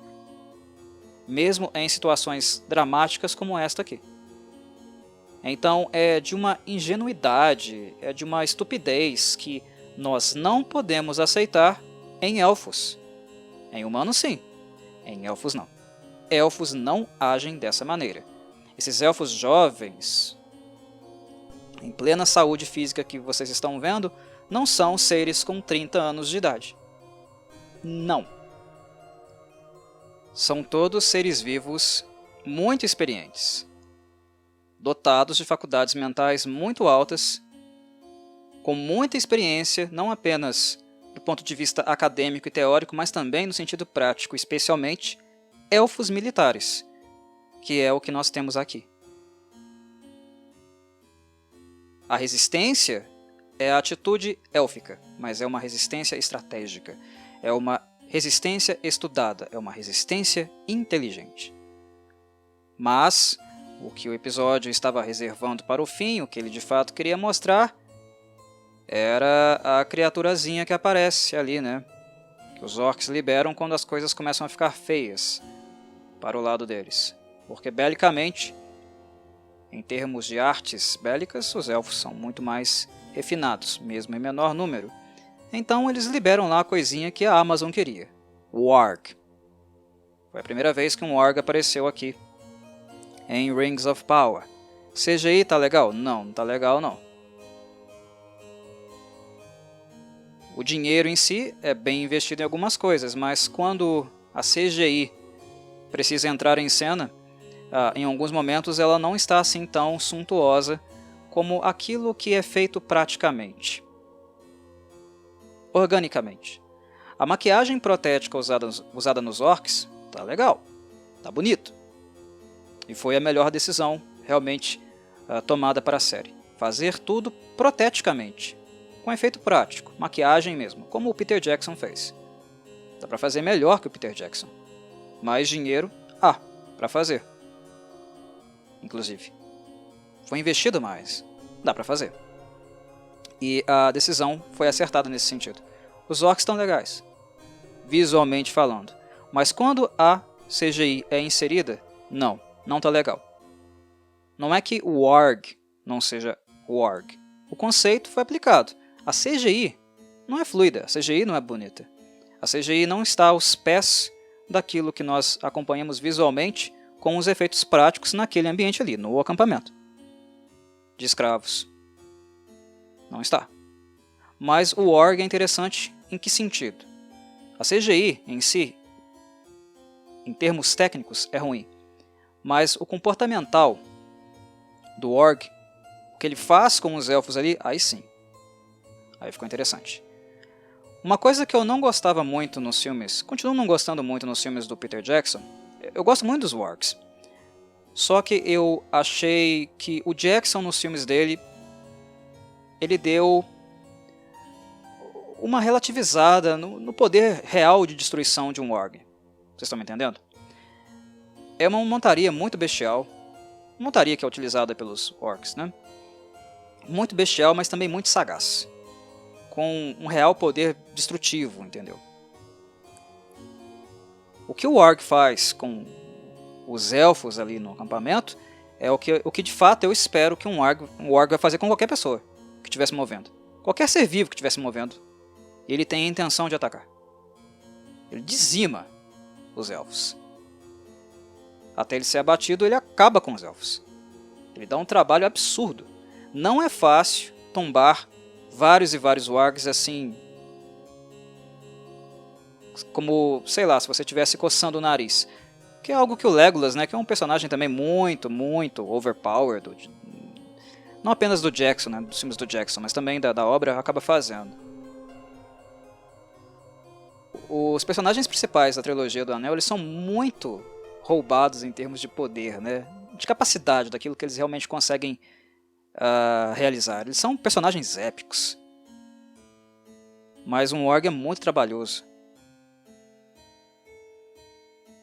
mesmo em situações dramáticas como esta aqui. Então é de uma ingenuidade, é de uma estupidez que nós não podemos aceitar em elfos. Em humanos sim, em elfos não. Elfos não agem dessa maneira. Esses elfos jovens, em plena saúde física que vocês estão vendo, não são seres com 30 anos de idade. Não. São todos seres vivos muito experientes, dotados de faculdades mentais muito altas, com muita experiência, não apenas do ponto de vista acadêmico e teórico, mas também no sentido prático, especialmente elfos militares, que é o que nós temos aqui. A resistência é a atitude élfica, mas é uma resistência estratégica, é uma resistência estudada, é uma resistência inteligente. Mas o que o episódio estava reservando para o fim, o que ele de fato queria mostrar, era a criaturazinha que aparece ali, né? Que os orcs liberam quando as coisas começam a ficar feias para o lado deles. Porque belicamente, em termos de artes bélicas, os elfos são muito mais refinados, mesmo em menor número. Então eles liberam lá a coisinha que a Amazon queria, o Warg. Foi a primeira vez que um Warg apareceu aqui, em Rings of Power. CGI tá legal? Não, não tá legal não. O dinheiro em si é bem investido em algumas coisas, mas quando a CGI precisa entrar em cena, em alguns momentos ela não está assim tão suntuosa como aquilo que é feito praticamente, organicamente. A maquiagem protética usada nos orcs tá legal, tá bonito. E foi a melhor decisão realmente tomada para a série. Fazer tudo proteticamente, com efeito prático, maquiagem mesmo, como o Peter Jackson fez. Dá para fazer melhor que o Peter Jackson. Mais dinheiro para fazer. Inclusive, foi investido mais. Dá para fazer. E a decisão foi acertada nesse sentido. Os orcs estão legais, visualmente falando. Mas quando a CGI é inserida, não tá legal. Não é que o Warg não seja Warg. O conceito foi aplicado. A CGI não é fluida, a CGI não é bonita. A CGI não está aos pés daquilo que nós acompanhamos visualmente com os efeitos práticos naquele ambiente ali, no acampamento de escravos. Não está. Mas o Warg é interessante em que sentido? A CGI em si, em termos técnicos, é ruim. Mas o comportamental do Warg, o que ele faz com os elfos ali, aí sim. Aí ficou interessante. Uma coisa que eu não gostava muito nos filmes, continuo não gostando muito nos filmes do Peter Jackson, eu gosto muito dos Wargs. Só que eu achei que o Jackson nos filmes dele, ele deu uma relativizada no poder real de destruição de um Warg. Vocês estão me entendendo? É uma montaria muito bestial, montaria que é utilizada pelos orcs, né? Muito bestial, mas também muito sagaz, com um real poder destrutivo, entendeu? O que o Warg faz com os elfos ali no acampamento é o que de fato eu espero que um Warg vai fazer com qualquer pessoa que estivesse movendo. Qualquer ser vivo que estivesse movendo, ele tem a intenção de atacar. Ele dizima os elfos. Até ele ser abatido, ele acaba com os elfos. Ele dá um trabalho absurdo. Não é fácil tombar vários e vários Wargs assim, como, sei lá, se você estivesse coçando o nariz. Que é algo que o Legolas, né, que é um personagem também muito, muito overpowered, não apenas do Jackson, né, dos filmes do Jackson, mas também da obra, acaba fazendo. Os personagens principais da trilogia do Anel, eles são muito roubados em termos de poder, né, de capacidade, daquilo que eles realmente conseguem realizar. Eles são personagens épicos. Mas um Warg é muito trabalhoso.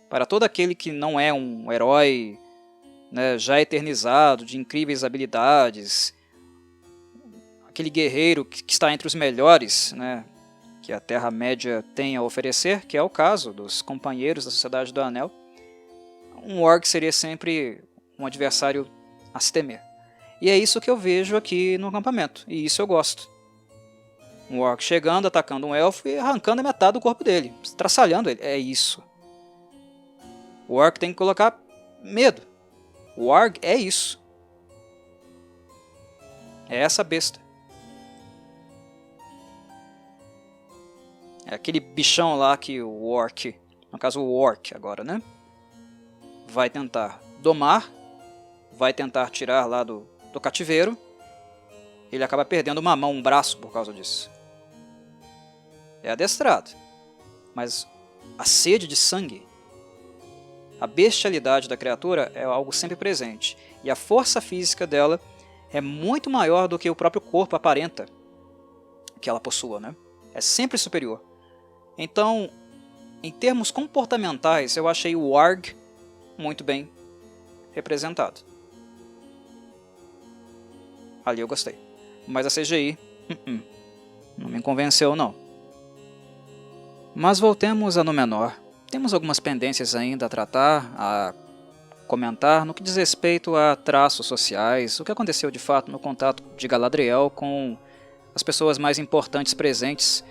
Para todo aquele que não é um herói, né, já eternizado, de incríveis habilidades, aquele guerreiro que está entre os melhores, né, que a Terra-média tem a oferecer, que é o caso dos companheiros da Sociedade do Anel, um Warg seria sempre um adversário a se temer. E é isso que eu vejo aqui no acampamento, e isso eu gosto. Um Warg chegando, atacando um elfo e arrancando a metade do corpo dele, estraçalhando ele, é isso. O Warg tem que colocar medo. O Warg é isso. É essa besta. É aquele bichão lá que o Orc, no caso o Orc agora, né? Vai tentar domar, vai tentar tirar lá do cativeiro. Ele acaba perdendo uma mão, um braço por causa disso. É adestrado. Mas a sede de sangue, a bestialidade da criatura é algo sempre presente. E a força física dela é muito maior do que o próprio corpo aparenta que ela possua, né? É sempre superior. Então, em termos comportamentais, eu achei o Warg muito bem representado. Ali eu gostei. Mas a CGI, não me convenceu não. Mas voltemos a Númenor. Temos algumas pendências ainda a tratar, a comentar no que diz respeito a traços sociais, o que aconteceu de fato no contato de Galadriel com as pessoas mais importantes presentes,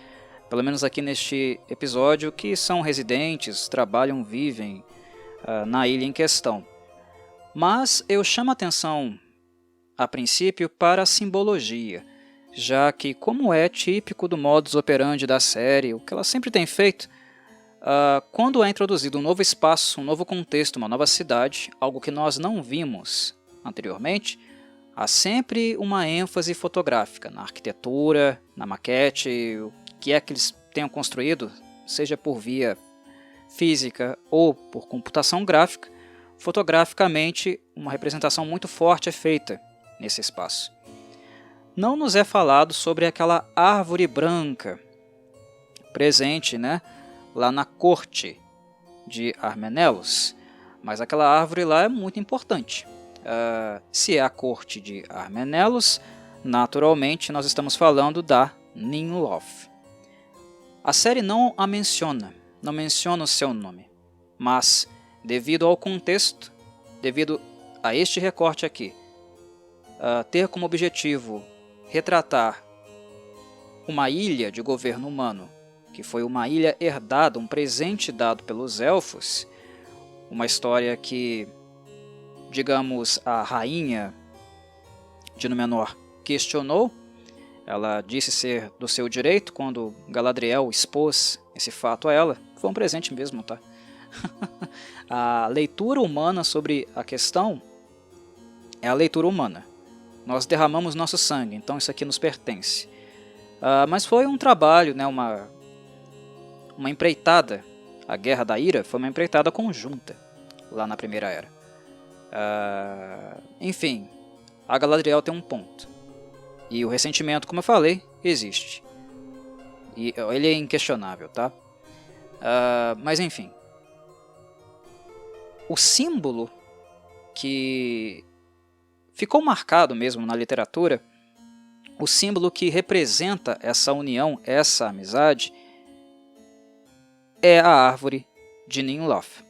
pelo menos aqui neste episódio, que são residentes, trabalham, vivem na ilha em questão. Mas eu chamo a atenção, a princípio, para a simbologia, já que, como é típico do modus operandi da série, o que ela sempre tem feito, quando é introduzido um novo espaço, um novo contexto, uma nova cidade, algo que nós não vimos anteriormente, há sempre uma ênfase fotográfica na arquitetura, na maquete, o que é que eles tenham construído, seja por via física ou por computação gráfica, fotograficamente uma representação muito forte é feita nesse espaço. Não nos é falado sobre aquela árvore branca presente, né, lá na corte de Armenelos, mas aquela árvore lá é muito importante. Se é a corte de Armenelos, naturalmente nós estamos falando da Ninloth. A série não a menciona, não menciona o seu nome, mas devido ao contexto, devido a este recorte aqui ter como objetivo retratar uma ilha de governo humano, que foi uma ilha herdada, um presente dado pelos elfos, uma história que, digamos, a rainha de Númenor questionou. Ela disse ser do seu direito quando Galadriel expôs esse fato a ela. Foi um presente mesmo, tá? A leitura humana sobre a questão é a leitura humana. Nós derramamos nosso sangue, então isso aqui nos pertence. Mas foi um trabalho, né, uma empreitada. A Guerra da Ira foi uma empreitada conjunta lá na Primeira Era. Enfim, a Galadriel tem um ponto. E o ressentimento, como eu falei, existe. E ele é inquestionável, tá? Mas enfim. O símbolo que ficou marcado mesmo na literatura, o símbolo que representa essa união, essa amizade, é a árvore de Ninloth.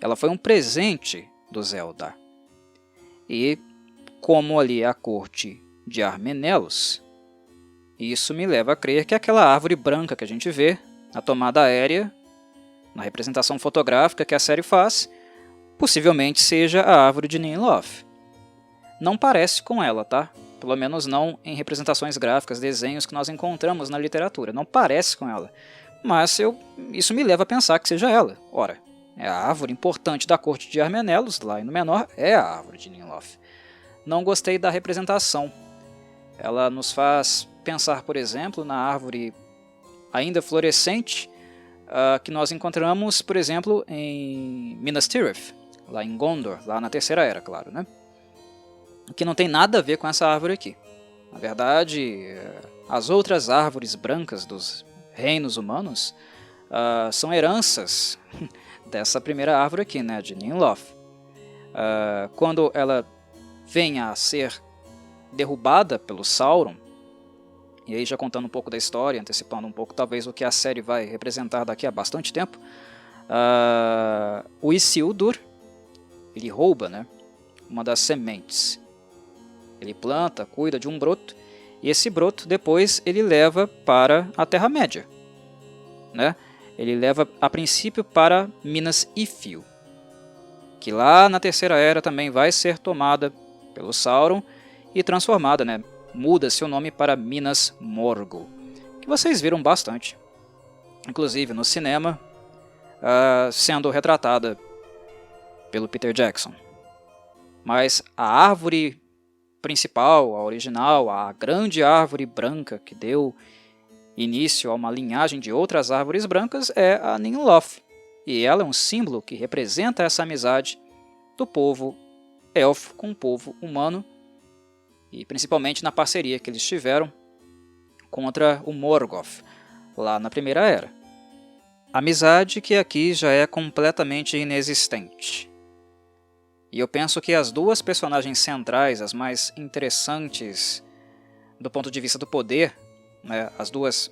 Ela foi um presente dos Eldar. E como ali é a corte de Armenelos, isso me leva a crer que aquela árvore branca que a gente vê na tomada aérea, na representação fotográfica que a série faz, possivelmente seja a árvore de Ninloth. Não parece com ela, tá? Pelo menos não em representações gráficas, desenhos que nós encontramos na literatura. Não parece com ela. Mas isso me leva a pensar que seja ela. Ora, é a árvore importante da corte de Armenelos, lá em Númenor, é a árvore de Ninloth. Não gostei da representação. Ela nos faz pensar, por exemplo, na árvore ainda florescente que nós encontramos, por exemplo, em Minas Tirith, lá em Gondor, lá na Terceira Era, claro, né? Que não tem nada a ver com essa árvore aqui. Na verdade, as outras árvores brancas dos reinos humanos são heranças dessa primeira árvore aqui, né, de Ninloth. Quando ela vem a ser derrubada pelo Sauron, e aí já contando um pouco da história, antecipando um pouco talvez o que a série vai representar daqui a bastante tempo, o Isildur, ele rouba, né, uma das sementes. Ele planta, cuida de um broto, e esse broto depois ele leva para a Terra-média, né? Ele leva a princípio para Minas Ithil, que lá na Terceira Era também vai ser tomada pelo Sauron e transformada, né? Muda seu nome para Minas Morgul, que vocês viram bastante, inclusive no cinema, sendo retratada pelo Peter Jackson. Mas a árvore principal, a original, a grande árvore branca que deu início a uma linhagem de outras árvores brancas é a Ninloth, e ela é um símbolo que representa essa amizade do povo elfo com o povo humano, e principalmente na parceria que eles tiveram contra o Morgoth, lá na Primeira Era. Amizade que aqui já é completamente inexistente. E eu penso que as duas personagens centrais, as mais interessantes do ponto de vista do poder, né, as duas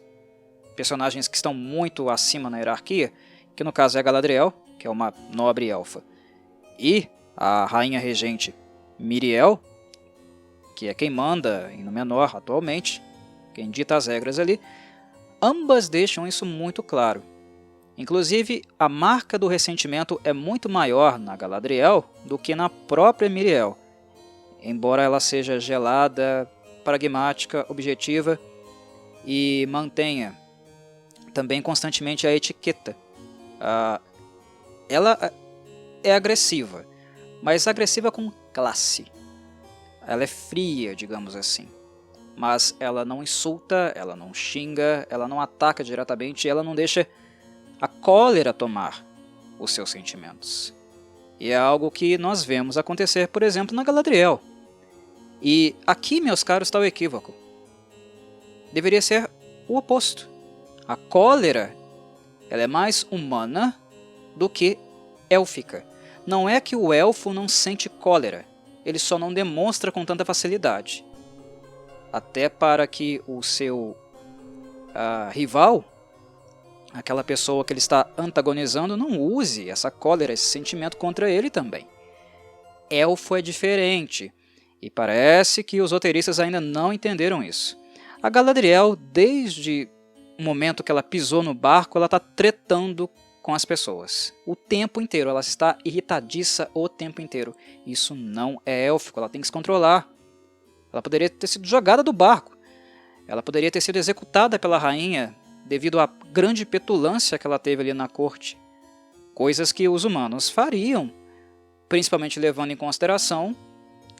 personagens que estão muito acima na hierarquia, que no caso é a Galadriel, que é uma nobre elfa, e a rainha regente Miriel, que é quem manda em Númenor atualmente, quem dita as regras ali, ambas deixam isso muito claro. Inclusive, a marca do ressentimento é muito maior na Galadriel do que na própria Miriel, embora ela seja gelada, pragmática, objetiva e mantenha também constantemente a etiqueta. Ela é agressiva, mas agressiva com classe. Ela é fria, digamos assim. Mas ela não insulta, ela não xinga, ela não ataca diretamente, ela não deixa a cólera tomar os seus sentimentos. E é algo que nós vemos acontecer, por exemplo, na Galadriel. E aqui, meus caros, está o equívoco. Deveria ser o oposto. A cólera, ela é mais humana do que élfica. Não é que o elfo não sente cólera, ele só não demonstra com tanta facilidade. Até para que o seu rival, aquela pessoa que ele está antagonizando, não use essa cólera, esse sentimento contra ele também. Elfo é diferente, e parece que os roteiristas ainda não entenderam isso. A Galadriel, desde o momento que ela pisou no barco, ela está tretando com as pessoas. O tempo inteiro, ela está irritadiça o tempo inteiro. Isso não é élfico, ela tem que se controlar. Ela poderia ter sido jogada do barco. Ela poderia ter sido executada pela rainha devido à grande petulância que ela teve ali na corte. Coisas que os humanos fariam, principalmente levando em consideração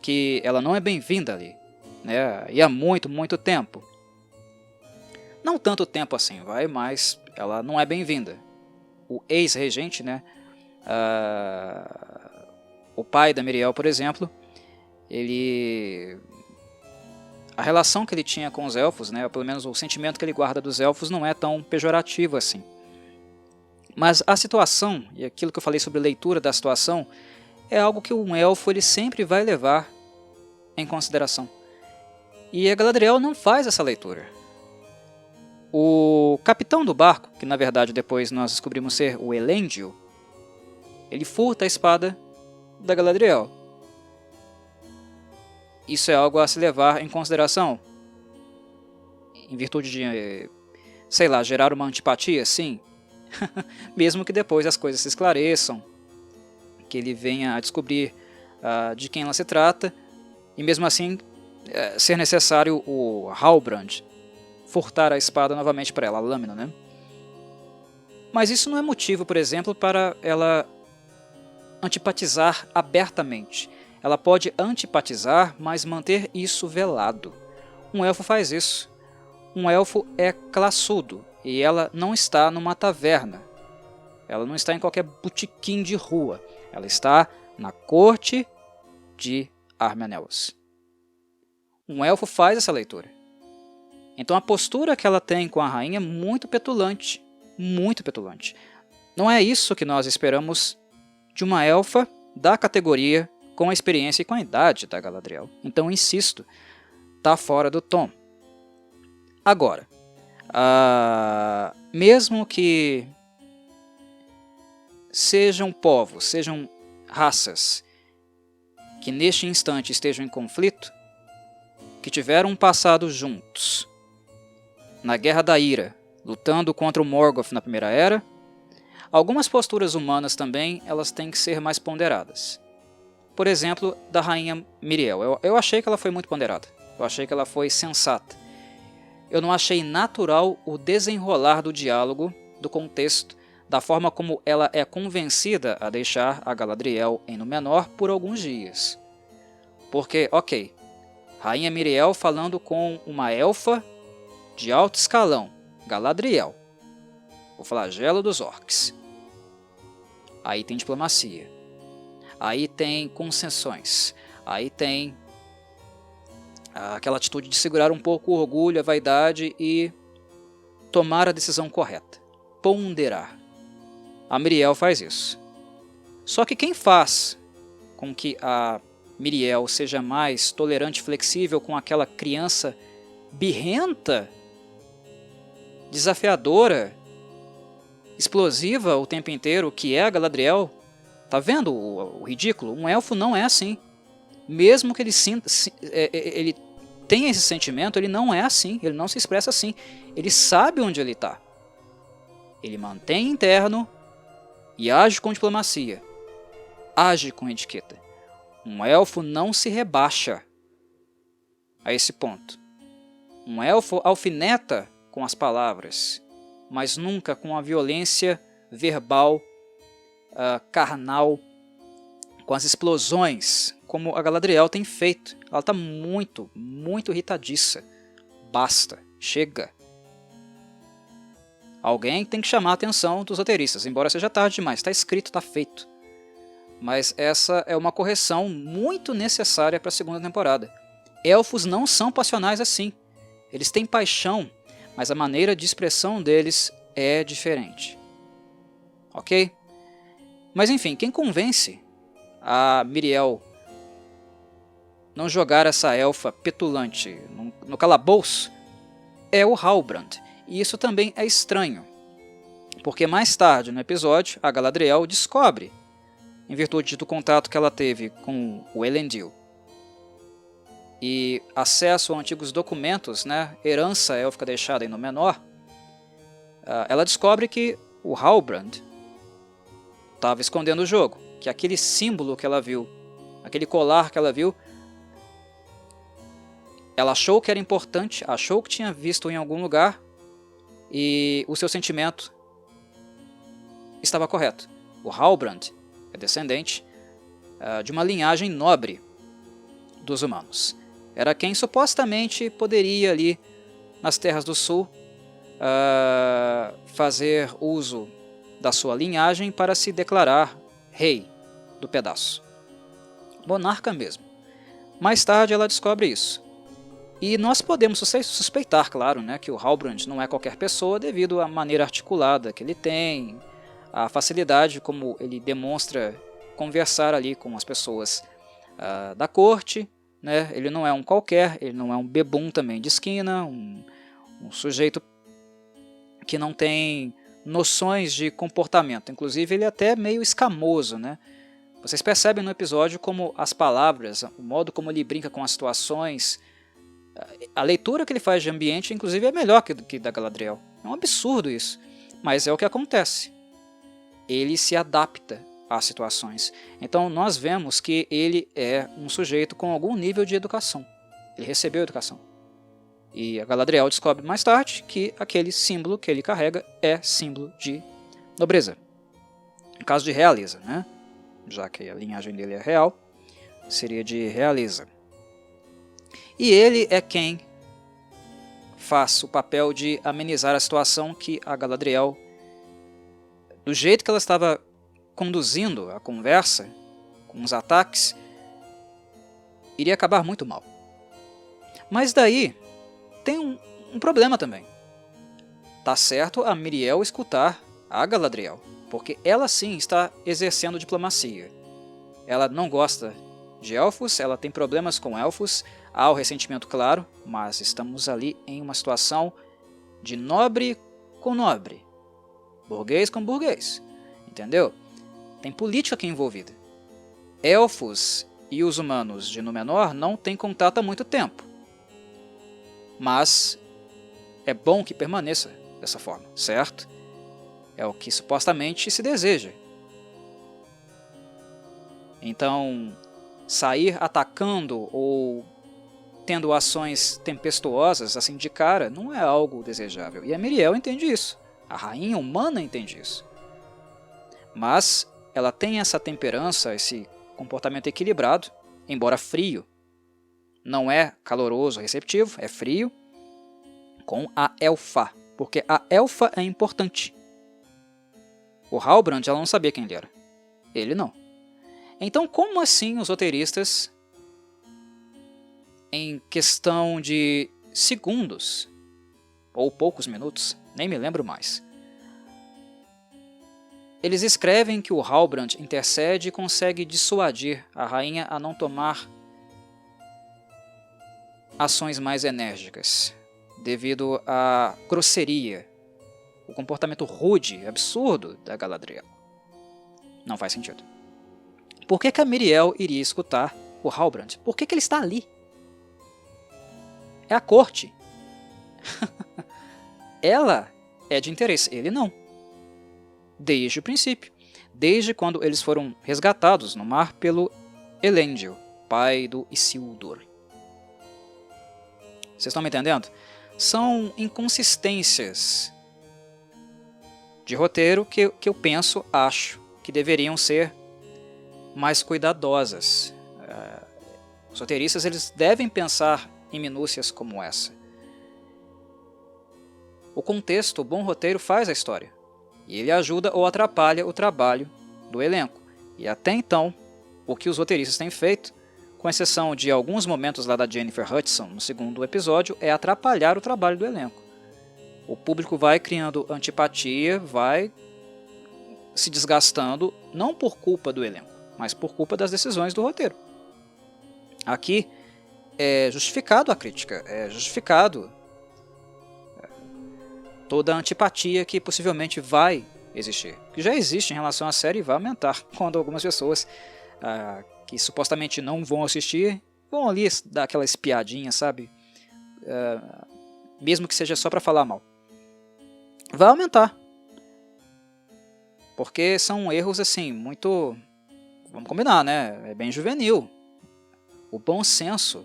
que ela não é bem-vinda ali, né? E há muito, muito tempo. Não tanto tempo assim, mas ela não é bem-vinda. O ex-regente, né? O pai da Míriel, por exemplo, a relação que ele tinha com os elfos, né? Pelo menos o sentimento que ele guarda dos elfos não é tão pejorativo assim. Mas a situação, e aquilo que eu falei sobre leitura da situação, é algo que um elfo ele sempre vai levar em consideração. E a Galadriel não faz essa leitura. O capitão do barco, que na verdade depois nós descobrimos ser o Elendil, ele furta a espada da Galadriel. Isso é algo a se levar em consideração? Em virtude de, sei lá, gerar uma antipatia? Sim. Mesmo que depois as coisas se esclareçam, que ele venha a descobrir de quem ela se trata, e mesmo assim ser necessário o Halbrand furtar a espada novamente para ela, a lâmina, né? Mas isso não é motivo, por exemplo, para ela antipatizar abertamente. Ela pode antipatizar, mas manter isso velado. Um elfo faz isso. Um elfo é classudo, e ela não está numa taverna. Ela não está em qualquer botequim de rua. Ela está na corte de Armenelos. Um elfo faz essa leitura. Então a postura que ela tem com a rainha é muito petulante. Muito petulante. Não é isso que nós esperamos de uma elfa da categoria, com a experiência e com a idade da Galadriel. Então insisto, está fora do tom. Agora, mesmo que sejam povos, sejam raças que neste instante estejam em conflito, que tiveram um passado juntos, na Guerra da Ira, lutando contra o Morgoth na Primeira Era, algumas posturas humanas também elas têm que ser mais ponderadas. Por exemplo, da rainha Míriel. Eu achei que ela foi muito ponderada. Eu achei que ela foi sensata. Eu não achei natural o desenrolar do diálogo, do contexto, da forma como ela é convencida a deixar a Galadriel em Númenor por alguns dias. Porque, ok, rainha Míriel falando com uma elfa de alto escalão, Galadriel, o flagelo dos orcs. Aí tem diplomacia. Aí tem concessões. Aí tem aquela atitude de segurar um pouco o orgulho, a vaidade e tomar a decisão correta. Ponderar. A Míriel faz isso. Só que quem faz com que a Míriel seja mais tolerante e flexível com aquela criança birrenta, desafiadora, explosiva o tempo inteiro, que é a Galadriel? Tá vendo o ridículo? Um elfo não é assim. Mesmo que ele ele tenha esse sentimento, ele não é assim, ele não se expressa assim. Ele sabe onde ele está. Ele mantém interno e age com diplomacia. Age com etiqueta. Um elfo não se rebaixa a esse ponto. Um elfo alfineta com as palavras, mas nunca com a violência verbal, carnal, com as explosões, como a Galadriel tem feito. Ela está muito, muito irritadiça. Basta, chega. Alguém tem que chamar a atenção dos roteiristas, embora seja tarde demais, está escrito, está feito. Mas essa é uma correção muito necessária para a segunda temporada. Elfos não são passionais assim. Eles têm paixão, mas a maneira de expressão deles é diferente. Ok? Mas enfim, quem convence a Míriel não jogar essa elfa petulante no calabouço é o Halbrand. E isso também é estranho, porque mais tarde no episódio a Galadriel descobre em virtude do contato que ela teve com o Elendil e acesso a antigos documentos, né, herança élfica deixada em Númenor, ela descobre que o Halbrand estava escondendo o jogo, que aquele símbolo que ela viu, aquele colar que ela viu, ela achou que era importante, achou que tinha visto em algum lugar e o seu sentimento estava correto. O Halbrand é descendente de uma linhagem nobre dos humanos. Era quem supostamente poderia ali nas Terras do Sul fazer uso da sua linhagem para se declarar rei do pedaço. Monarca mesmo. Mais tarde ela descobre isso. E nós podemos suspeitar, claro, né, que o Halbrand não é qualquer pessoa devido à maneira articulada que ele tem, a facilidade como ele demonstra conversar ali com as pessoas da corte, né? Ele não é um qualquer, ele não é um bebum também de esquina, um sujeito que não tem noções de comportamento. Inclusive ele é até meio escamoso, né? Vocês percebem no episódio como as palavras, o modo como ele brinca com as situações, a leitura que ele faz de ambiente, inclusive, é melhor que da Galadriel. É um absurdo isso, mas é o que acontece. Ele se adapta às situações. Então nós vemos que ele é um sujeito com algum nível de educação. Ele recebeu educação. E a Galadriel descobre mais tarde que aquele símbolo que ele carrega é símbolo de nobreza. No caso de realeza, né? Já que a linhagem dele é real, seria de realeza. E ele é quem faz o papel de amenizar a situação que a Galadriel, do jeito que ela estava conduzindo a conversa, com os ataques, iria acabar muito mal. Mas daí tem um problema também. Tá certo a Míriel escutar a Galadriel, porque ela sim está exercendo diplomacia. Ela não gosta de elfos, ela tem problemas com elfos, há o ressentimento claro, mas estamos ali em uma situação de nobre com nobre, burguês com burguês, entendeu? Tem política aqui envolvida. Elfos e os humanos de Númenor não têm contato há muito tempo, mas é bom que permaneça dessa forma, certo? É o que supostamente se deseja. Então, sair atacando ou tendo ações tempestuosas assim de cara não é algo desejável. E a Míriel entende isso. A rainha humana entende isso. Mas ela tem essa temperança, esse comportamento equilibrado, embora frio. Não é caloroso, receptivo, é frio, com a elfa, porque a elfa é importante. O Halbrand, ela não sabia quem ele era. Ele não. Então, como assim os roteiristas, em questão de segundos, ou poucos minutos, nem me lembro mais, eles escrevem que o Halbrand intercede e consegue dissuadir a rainha a não tomar ações mais enérgicas, devido à grosseria, o comportamento rude, absurdo da Galadriel. Não faz sentido. Por que a Míriel iria escutar o Halbrand? Por que ele está ali? É a corte. Ela é de interesse, ele não. Desde o princípio. Desde quando eles foram resgatados no mar pelo Elendil, pai do Isildur. Vocês estão me entendendo? São inconsistências de roteiro que eu penso, acho, que deveriam ser mais cuidadosas. Os roteiristas eles devem pensar em minúcias como essa. O contexto, o bom roteiro faz a história. E ele ajuda ou atrapalha o trabalho do elenco. E até então, o que os roteiristas têm feito, com exceção de alguns momentos lá da Jennifer Hudson no segundo episódio, é atrapalhar o trabalho do elenco. O público vai criando antipatia, vai se desgastando, não por culpa do elenco, mas por culpa das decisões do roteiro. Aqui é justificado a crítica, é justificado toda a antipatia que possivelmente vai existir. Que já existe em relação à série e vai aumentar quando algumas pessoas que supostamente não vão assistir vão ali dar aquela espiadinha, sabe? Mesmo que seja só para falar mal. Vai aumentar. Porque são erros assim, muito... Vamos combinar, né? É bem juvenil. O bom senso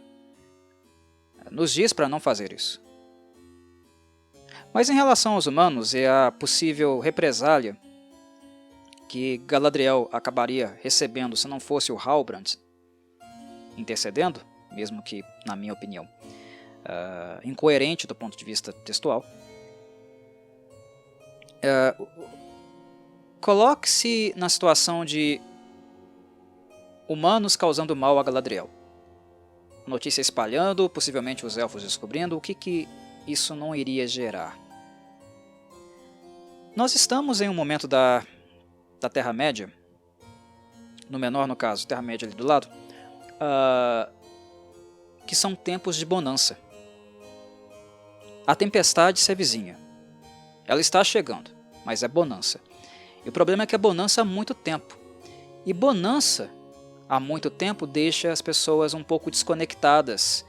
nos diz para não fazer isso. Mas em relação aos humanos e a possível represália que Galadriel acabaria recebendo se não fosse o Halbrand intercedendo, mesmo que, na minha opinião, incoerente do ponto de vista textual, coloque-se na situação de humanos causando mal a Galadriel. Notícia espalhando, possivelmente os elfos descobrindo, o que isso não iria gerar? Nós estamos em um momento da Terra-média, no menor no caso, Terra-média ali do lado, que são tempos de bonança. A tempestade se avizinha. Ela está chegando, mas é bonança. E o problema é que é bonança há muito tempo. E bonança há muito tempo deixa as pessoas um pouco desconectadas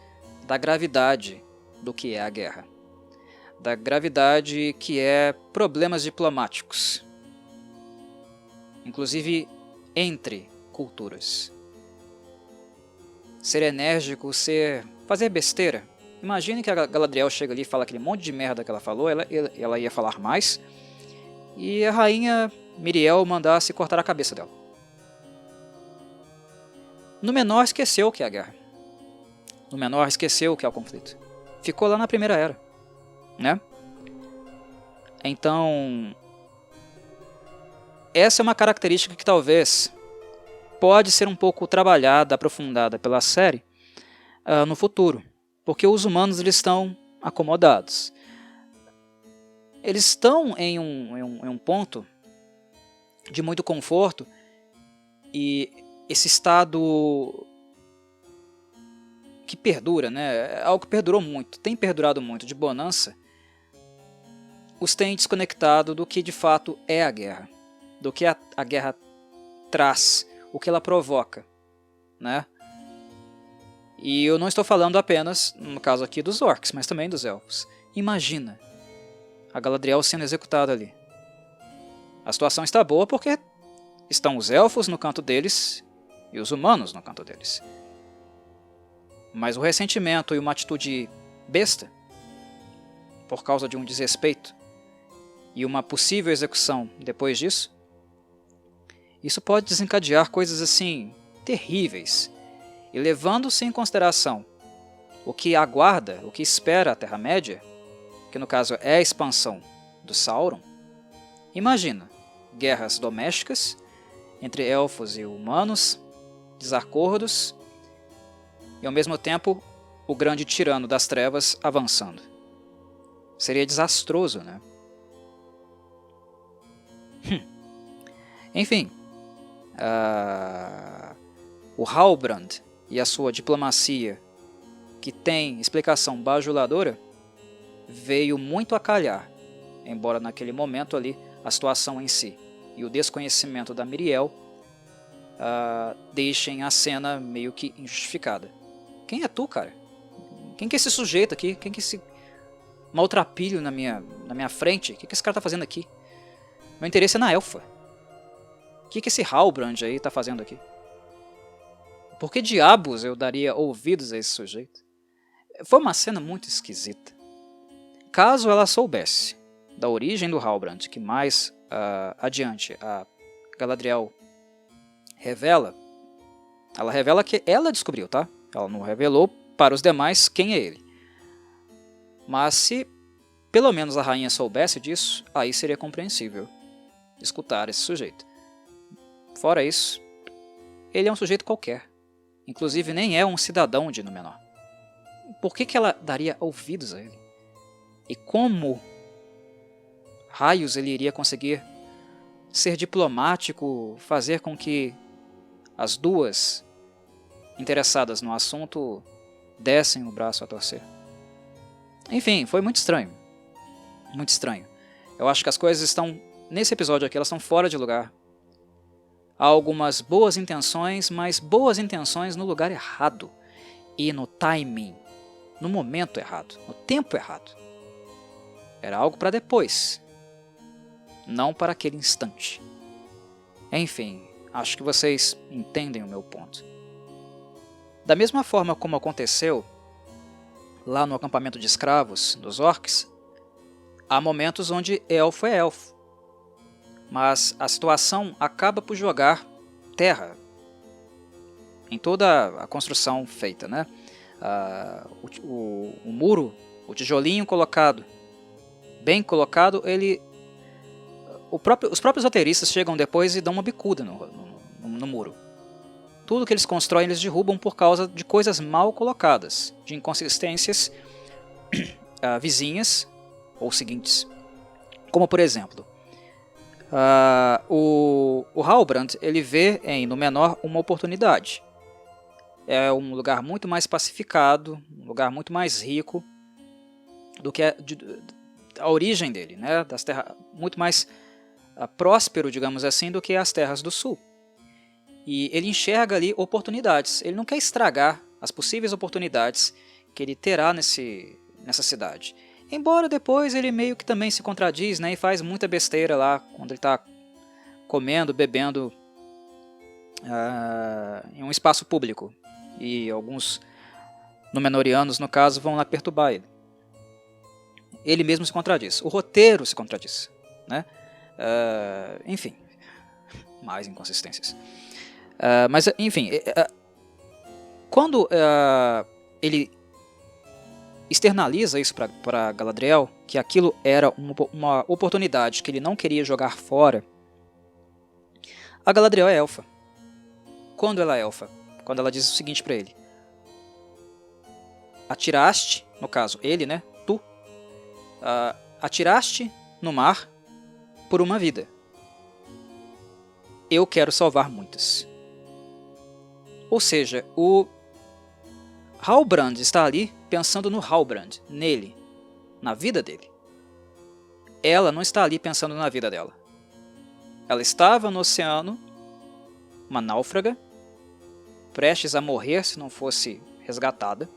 da gravidade do que é a guerra. Da gravidade que é problemas diplomáticos. Inclusive entre culturas. Ser enérgico, fazer besteira. Imagine que a Galadriel chega ali e fala aquele monte de merda que ela falou, ela ia falar mais, e a rainha Miriel mandasse cortar a cabeça dela. Númenor esqueceu o que é a guerra. Númenor esqueceu o que é o conflito. Ficou lá na Primeira Era, né? Então, essa é uma característica que talvez pode ser um pouco trabalhada, aprofundada pela série no futuro, porque os humanos eles estão acomodados. Eles estão em um ponto de muito conforto e esse estado que perdura, né, algo que perdurou muito, tem perdurado muito de bonança, os tem desconectado do que de fato é a guerra, do que a guerra traz, o que ela provoca, né? E eu não estou falando apenas, no caso aqui, dos orcs, mas também dos elfos. Imagina a Galadriel sendo executada ali. A situação está boa porque estão os elfos no canto deles e os humanos no canto deles. Mas o ressentimento e uma atitude besta, por causa de um desrespeito e uma possível execução depois disso, isso pode desencadear coisas assim terríveis. E levando-se em consideração o que aguarda, o que espera a Terra-média, que no caso é a expansão do Sauron, imagina guerras domésticas entre elfos e humanos, desacordos, e ao mesmo tempo o grande tirano das trevas avançando. Seria desastroso, né? Enfim, o Halbrand e a sua diplomacia, que tem explicação bajuladora, veio muito a calhar, embora naquele momento ali a situação em si e o desconhecimento da Miriel deixem a cena meio que injustificada. Quem é tu, cara? Quem que é esse sujeito aqui? Quem que é esse maltrapilho na minha frente? O que esse cara tá fazendo aqui? Meu interesse é na elfa. O que esse Halbrand aí tá fazendo aqui? Por que diabos eu daria ouvidos a esse sujeito? Foi uma cena muito esquisita. Caso ela soubesse da origem do Halbrand, que mais adiante a Galadriel revela, ela revela que ela descobriu, tá? Ela não revelou para os demais quem é ele. Mas se pelo menos a rainha soubesse disso, aí seria compreensível escutar esse sujeito. Fora isso, ele é um sujeito qualquer. Inclusive nem é um cidadão de Númenor. Por que ela daria ouvidos a ele? E como raios ele iria conseguir ser diplomático, fazer com que as duas interessadas no assunto dessem o braço a torcer? Enfim, foi muito estranho. Muito estranho. Eu acho que as coisas estão nesse episódio aqui elas estão fora de lugar. Há algumas boas intenções, mas boas intenções no lugar errado. E no timing, no momento errado, no tempo errado. Era algo para depois, não para aquele instante. Enfim, acho que vocês entendem o meu ponto. Da mesma forma como aconteceu lá no acampamento de escravos dos orcs, há momentos onde elfo é elfo, mas a situação acaba por jogar terra em toda a construção feita, né? O muro, o tijolinho colocado, bem colocado, os próprios roteiristas chegam depois e dão uma bicuda no muro. Tudo que eles constroem eles derrubam por causa de coisas mal colocadas, de inconsistências vizinhas ou seguintes. Como por exemplo, o Halbrand ele vê em Númenor uma oportunidade. É um lugar muito mais pacificado, um lugar muito mais rico do que a origem dele, né? Das terras, muito mais próspero, digamos assim, do que as terras do sul. E ele enxerga ali oportunidades. Ele não quer estragar as possíveis oportunidades que ele terá nessa cidade. Embora depois ele meio que também se contradiz, né, e faz muita besteira lá quando ele está comendo, bebendo em um espaço público. E alguns Númenóreanos, no caso, vão lá perturbar ele. Ele mesmo se contradiz. O roteiro se contradiz, né? Enfim, mais inconsistências. Mas, enfim, quando ele externaliza isso para Galadriel, que aquilo era uma oportunidade que ele não queria jogar fora, a Galadriel é elfa. Quando ela é elfa? Quando ela diz o seguinte para ele: atiraste, no caso ele, né, tu, atiraste no mar por uma vida. Eu quero salvar muitas. Ou seja, o Halbrand está ali pensando no Halbrand, nele, na vida dele. Ela não está ali pensando na vida dela. Ela estava no oceano, uma náufraga, prestes a morrer se não fosse resgatada.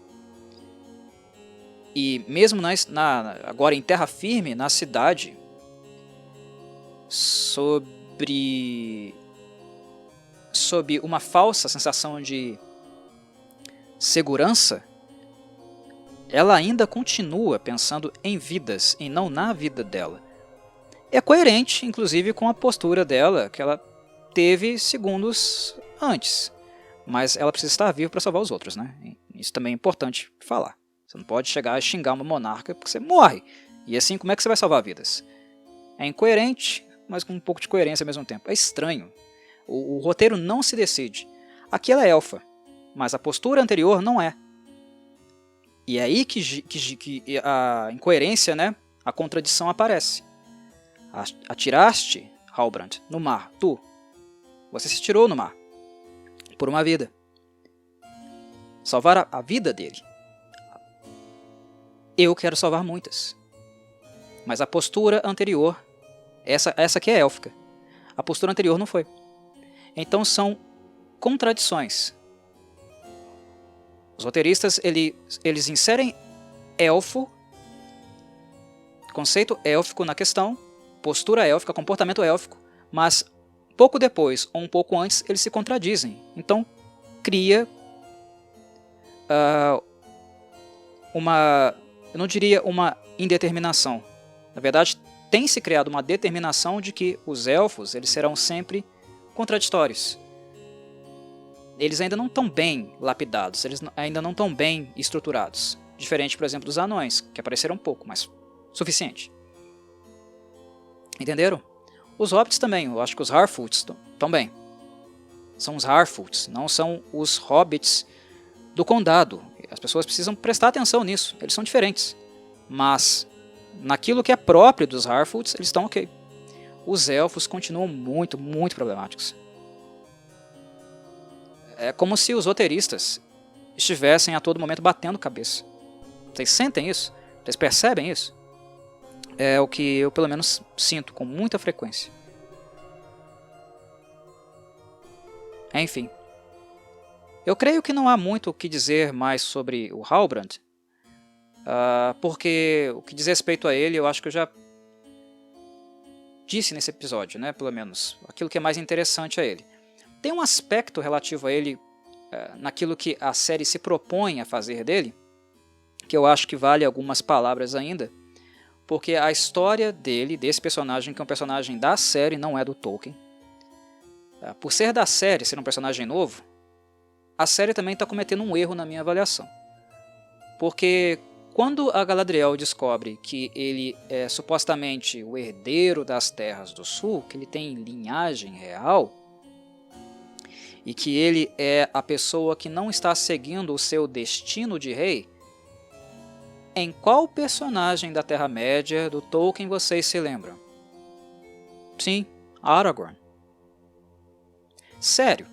E mesmo agora em terra firme, na cidade, sob uma falsa sensação de segurança, ela ainda continua pensando em vidas e não na vida dela. É coerente, inclusive, com a postura dela que ela teve segundos antes. Mas ela precisa estar viva para salvar os outros, né? Isso também é importante falar. Você não pode chegar a xingar uma monarca porque você morre. E assim, como é que você vai salvar vidas? É incoerente, mas com um pouco de coerência ao mesmo tempo. É estranho. O roteiro não se decide. Aqui ela é elfa, mas a postura anterior não é. E é aí que a incoerência, né, a contradição aparece. Atiraste, Halbrand, no mar, tu. Você se tirou no mar, por uma vida. Salvar a vida dele. Eu quero salvar muitas. Mas a postura anterior, essa aqui é élfica. A postura anterior não foi. Então são contradições. Os roteiristas eles inserem elfo, conceito élfico na questão, postura élfica, comportamento élfico, mas pouco depois ou um pouco antes eles se contradizem. Então cria eu não diria uma indeterminação. Na verdade, tem se criado uma determinação de que os elfos eles serão sempre contraditórios. Eles ainda não estão bem lapidados, eles ainda não estão bem estruturados. Diferente, por exemplo, dos anões, que apareceram um pouco, mas suficiente. Entenderam? Os hobbits também, eu acho que os Harfoots estão bem. São os Harfoots, não são os hobbits do condado. As pessoas precisam prestar atenção nisso, eles são diferentes. Mas, naquilo que é próprio dos Harfoots, eles estão ok. Os elfos continuam muito, muito problemáticos. É como se os roteiristas estivessem a todo momento batendo cabeça. Vocês sentem isso? Vocês percebem isso? É o que eu pelo menos sinto com muita frequência. Enfim. Eu creio que não há muito o que dizer mais sobre o Halbrand, porque o que diz respeito a ele eu acho que eu já disse nesse episódio, né, pelo menos, aquilo que é mais interessante a ele. Tem um aspecto relativo a ele, naquilo que a série se propõe a fazer dele, que eu acho que vale algumas palavras ainda, porque a história dele, desse personagem, que é um personagem da série, não é do Tolkien. Por ser da série, ser um personagem novo, a série também está cometendo um erro na minha avaliação. Porque quando a Galadriel descobre que ele é supostamente o herdeiro das Terras do Sul, que ele tem linhagem real, e que ele é a pessoa que não está seguindo o seu destino de rei, em qual personagem da Terra-média do Tolkien vocês se lembram? Sim, Aragorn. Sério.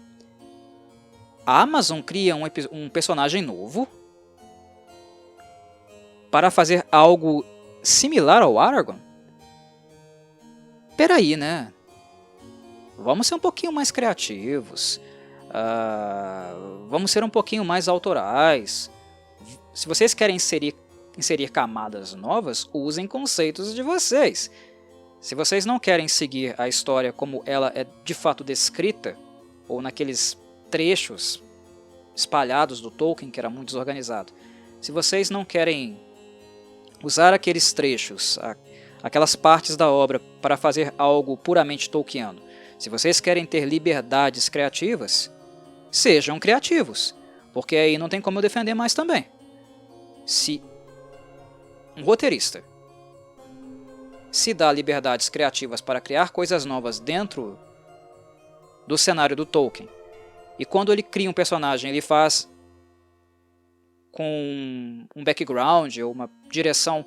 A Amazon cria um personagem novo para fazer algo similar ao Aragorn? Peraí, né? Vamos ser um pouquinho mais criativos. Vamos ser um pouquinho mais autorais. Se vocês querem inserir camadas novas, usem conceitos de vocês. Se vocês não querem seguir a história como ela é de fato descrita, ou naqueles trechos espalhados do Tolkien, que era muito desorganizado, se vocês não querem usar aqueles trechos, aquelas partes da obra para fazer algo puramente tolkiano, se vocês querem ter liberdades criativas, sejam criativos, porque aí não tem como eu defender mais também. Se um roteirista se dá liberdades criativas para criar coisas novas dentro do cenário do Tolkien, e quando ele cria um personagem, ele faz com um background ou uma direção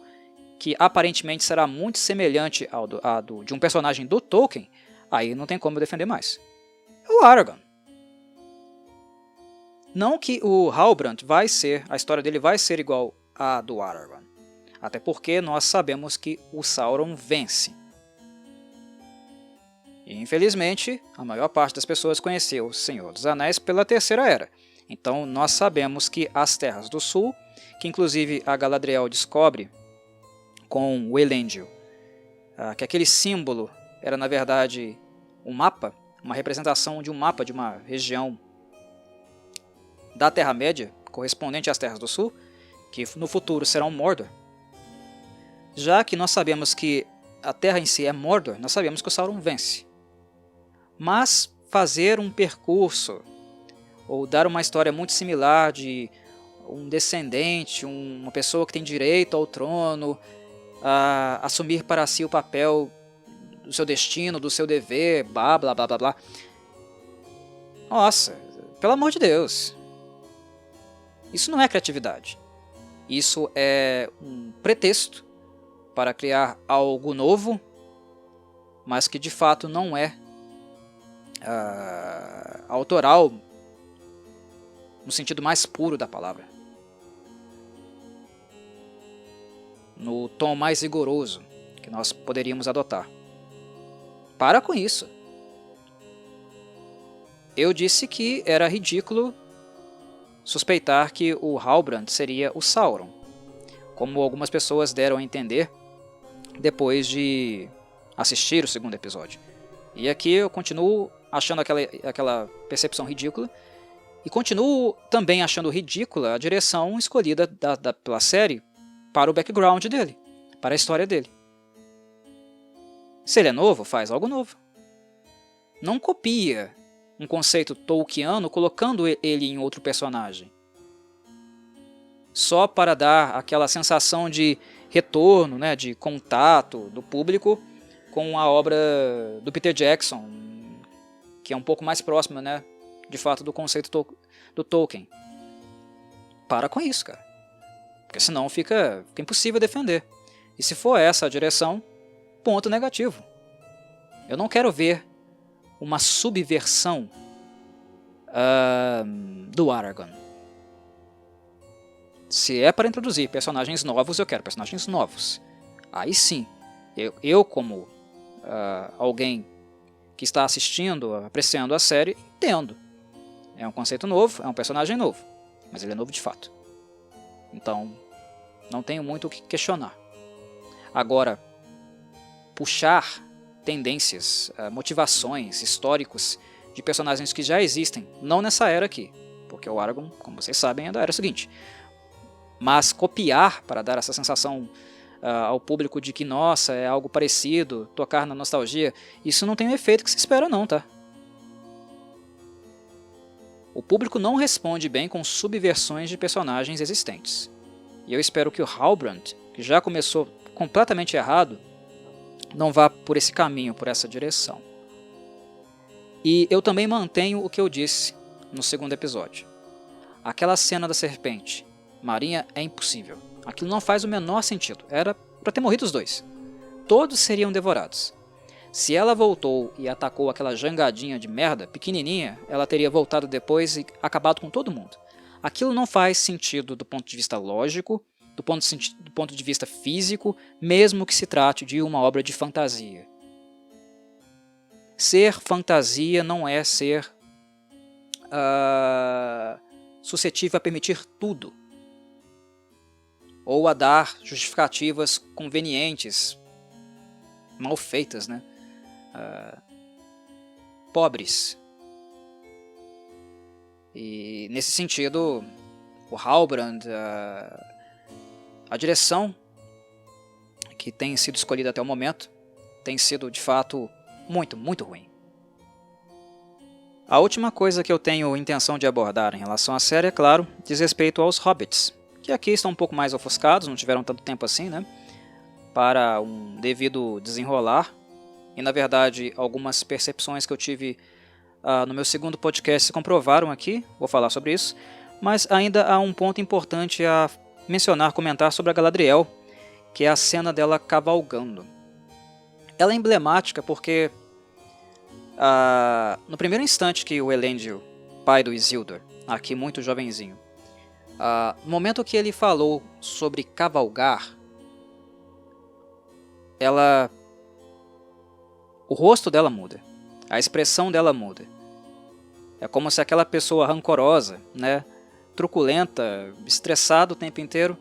que aparentemente será muito semelhante de um personagem do Tolkien, aí não tem como eu defender mais. É o Aragorn. Não que o Halbrand a história dele vai ser igual à do Aragorn, até porque nós sabemos que o Sauron vence. E, infelizmente, a maior parte das pessoas conheceu o Senhor dos Anéis pela Terceira Era. Então nós sabemos que as Terras do Sul, que inclusive a Galadriel descobre com o Elendil, que aquele símbolo era na verdade um mapa, uma representação de um mapa de uma região da Terra-média, correspondente às Terras do Sul, que no futuro serão Mordor. Já que nós sabemos que a Terra em si é Mordor, nós sabemos que o Sauron vence. Mas fazer um percurso, ou dar uma história muito similar de um descendente, uma pessoa que tem direito ao trono, assumir para si o papel do seu destino, do seu dever, blá blá blá blá blá. Nossa, pelo amor de Deus. Isso não é criatividade. Isso é um pretexto para criar algo novo, mas que de fato não é autoral no sentido mais puro da palavra, no tom mais rigoroso que nós poderíamos adotar. Para com isso. Eu disse que era ridículo suspeitar que o Halbrand seria o Sauron, como algumas pessoas deram a entender depois de assistir o segundo episódio. E aqui eu continuo achando aquela percepção ridícula, e continuo também achando ridícula a direção escolhida pela série para o background dele, para a história dele. Se ele é novo, faz algo novo. Não copia um conceito tolkiano colocando ele em outro personagem, só para dar aquela sensação de retorno, né, de contato do público com a obra do Peter Jackson, que é um pouco mais próxima, né, de fato, do conceito do Tolkien. Para com isso, cara. Porque senão fica impossível defender. E se for essa a direção, ponto negativo. Eu não quero ver uma subversão do Aragorn. Se é para introduzir personagens novos, eu quero personagens novos. Aí sim. Eu como alguém que está assistindo, apreciando a série, entendo. É um conceito novo, é um personagem novo, mas ele é novo de fato. Então, não tenho muito o que questionar. Agora, puxar tendências, motivações, históricos de personagens que já existem, não nessa era aqui, porque o Aragorn, como vocês sabem, é da era seguinte, mas copiar para dar essa sensação ao público de que, nossa, é algo parecido, tocar na nostalgia, isso não tem o efeito que se espera não, tá? O público não responde bem com subversões de personagens existentes. E eu espero que o Halbrand, que já começou completamente errado, não vá por esse caminho, por essa direção. E eu também mantenho o que eu disse no segundo episódio. Aquela cena da serpente marinha é impossível. Aquilo não faz o menor sentido. Era para ter morrido os dois. Todos seriam devorados. Se ela voltou e atacou aquela jangadinha de merda, pequenininha, ela teria voltado depois e acabado com todo mundo. Aquilo não faz sentido do ponto de vista lógico, do ponto de vista físico, mesmo que se trate de uma obra de fantasia. Ser fantasia não é ser suscetível a permitir tudo, ou a dar justificativas convenientes, mal feitas, né? Pobres. E nesse sentido, o Halbrand, a direção que tem sido escolhida até o momento, tem sido de fato muito, muito ruim. A última coisa que eu tenho intenção de abordar em relação à série, é claro, diz respeito aos Hobbits, que aqui estão um pouco mais ofuscados, não tiveram tanto tempo assim, né, para um devido desenrolar. E na verdade, algumas percepções que eu tive no meu segundo podcast se comprovaram aqui, vou falar sobre isso, mas ainda há um ponto importante a mencionar, comentar sobre a Galadriel, que é a cena dela cavalgando. Ela é emblemática porque no primeiro instante que o Elendil, pai do Isildur, aqui muito jovenzinho, no momento que ele falou sobre cavalgar, o rosto dela muda, a expressão dela muda. É como se aquela pessoa rancorosa, né, truculenta, estressada o tempo inteiro,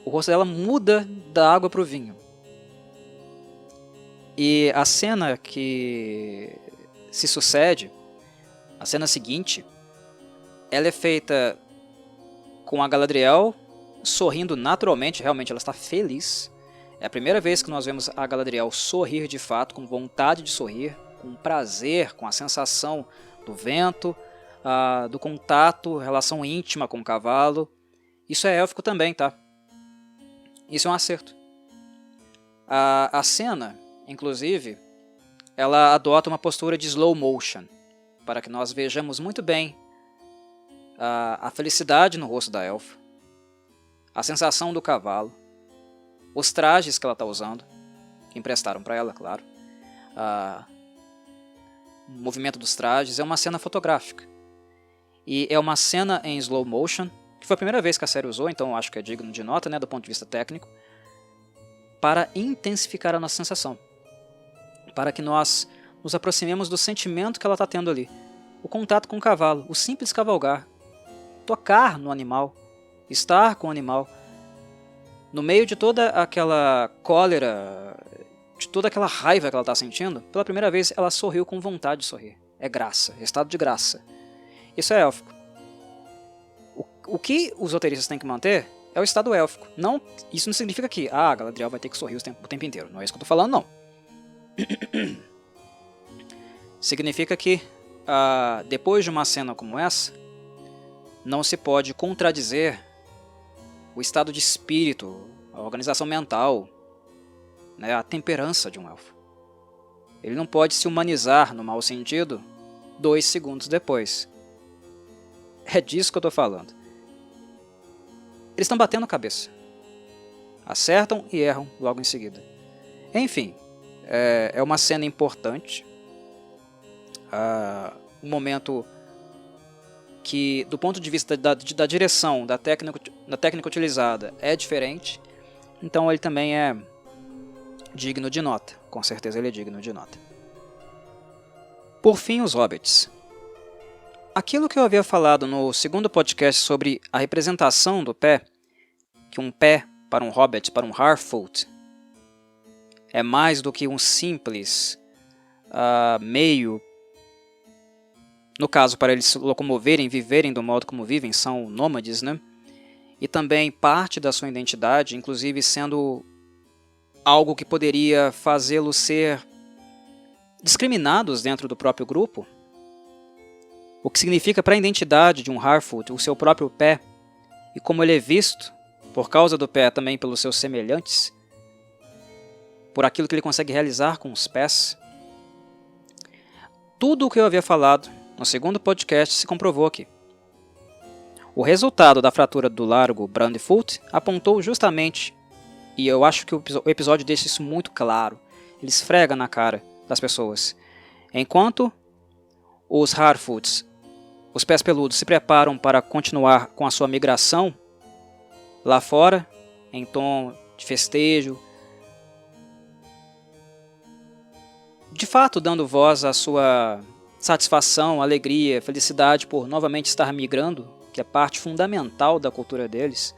o rosto dela muda da água para o vinho. E a cena que se sucede, a cena seguinte, ela é feita com a Galadriel sorrindo naturalmente, realmente ela está feliz. É a primeira vez que nós vemos a Galadriel sorrir de fato, com vontade de sorrir, com prazer, com a sensação do vento, do contato, relação íntima com o cavalo. Isso é élfico também, tá? Isso é um acerto. A cena, inclusive, ela adota uma postura de slow motion, para que nós vejamos muito bem a felicidade no rosto da elfa, a sensação do cavalo, os trajes que ela está usando, que emprestaram para ela, claro, o movimento dos trajes. É uma cena fotográfica. E é uma cena em slow motion, que foi a primeira vez que a série usou, então eu acho que é digno de nota, né, do ponto de vista técnico, para intensificar a nossa sensação, para que nós nos aproximemos do sentimento que ela está tendo ali. O contato com o cavalo, o simples cavalgar, tocar no animal, estar com o animal. No meio de toda aquela cólera, de toda aquela raiva que ela está sentindo, pela primeira vez ela sorriu com vontade de sorrir. É graça, é estado de graça. Isso é élfico. O que os roteiristas têm que manter é o estado élfico. Não, isso não significa que a Galadriel vai ter que sorrir o tempo inteiro. Não é isso que eu estou falando, não. Significa que depois de uma cena como essa, não se pode contradizer o estado de espírito, a organização mental, né, a temperança de um elfo. Ele não pode se humanizar no mau sentido 2 segundos depois. É disso que eu estou falando. Eles estão batendo a cabeça. Acertam e erram logo em seguida. Enfim, é uma cena importante. Um momento que, do ponto de vista da direção, da técnica utilizada, é diferente. Então ele também é digno de nota. Com certeza ele é digno de nota. Por fim, os hobbits. Aquilo que eu havia falado no segundo podcast sobre a representação do pé, que um pé para um hobbit, para um Harfoot, é mais do que um simples meio, no caso, para eles se locomoverem, viverem do modo como vivem, são nômades, né? E também parte da sua identidade, inclusive sendo algo que poderia fazê-los ser discriminados dentro do próprio grupo. O que significa para a identidade de um Harfoot o seu próprio pé, e como ele é visto, por causa do pé também pelos seus semelhantes, por aquilo que ele consegue realizar com os pés. Tudo o que eu havia falado no segundo podcast se comprovou aqui. O resultado da fratura do largo Brandfoot apontou justamente, e eu acho que o episódio deixa isso muito claro, ele esfrega na cara das pessoas. Enquanto os Harfoots, os pés peludos, se preparam para continuar com a sua migração lá fora, em tom de festejo, de fato dando voz à sua satisfação, alegria, felicidade por novamente estar migrando, que é parte fundamental da cultura deles,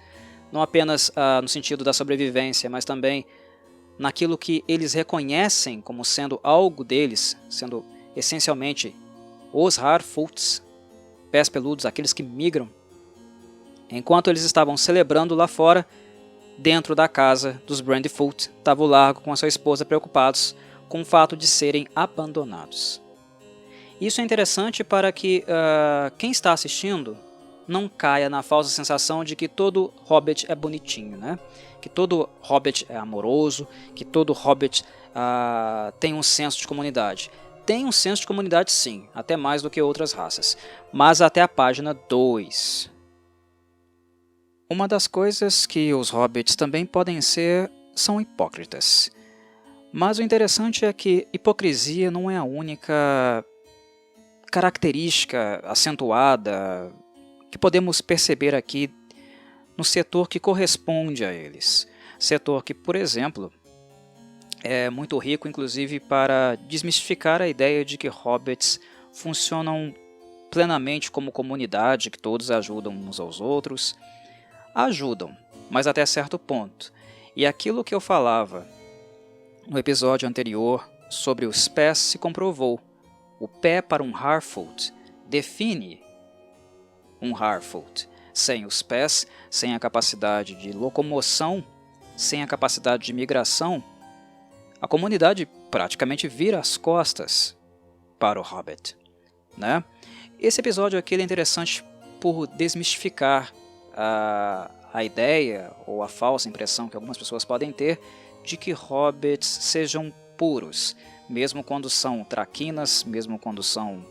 não apenas no sentido da sobrevivência, mas também naquilo que eles reconhecem como sendo algo deles, sendo essencialmente os Harfoots, pés peludos, aqueles que migram. Enquanto eles estavam celebrando lá fora, dentro da casa dos Brandfoot, estava o Largo com a sua esposa preocupados com o fato de serem abandonados. Isso é interessante para que quem está assistindo não caia na falsa sensação de que todo hobbit é bonitinho, né? Que todo hobbit é amoroso, que todo hobbit tem um senso de comunidade. Tem um senso de comunidade sim, até mais do que outras raças, mas até a página 2. Uma das coisas que os hobbits também podem ser são hipócritas. Mas o interessante é que hipocrisia não é a única característica acentuada que podemos perceber aqui no setor que corresponde a eles. Setor que, por exemplo, é muito rico, inclusive, para desmistificar a ideia de que hobbits funcionam plenamente como comunidade, que todos ajudam uns aos outros. Ajudam, mas até certo ponto. E aquilo que eu falava no episódio anterior sobre os pés se comprovou. O pé para um Harfoot define um Harfoot. Sem os pés, sem a capacidade de locomoção, sem a capacidade de migração, a comunidade praticamente vira as costas para o Hobbit, né? Esse episódio aqui é interessante por desmistificar a ideia ou a falsa impressão que algumas pessoas podem ter de que hobbits sejam puros, mesmo quando são traquinas, mesmo quando são,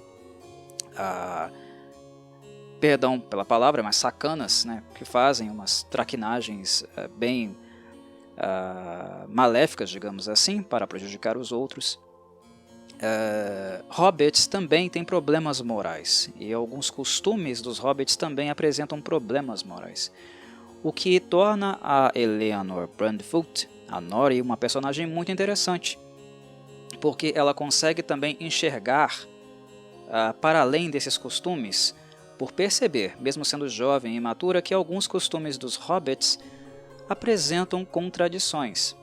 perdão pela palavra, mas sacanas, né, que fazem umas traquinagens bem maléficas, digamos assim, para prejudicar os outros. Hobbits também têm problemas morais, e alguns costumes dos hobbits também apresentam problemas morais, o que torna a Eleanor Brandfoot, a Nori, uma personagem muito interessante, porque ela consegue também enxergar para além desses costumes, por perceber, mesmo sendo jovem e imatura, que alguns costumes dos hobbits apresentam contradições.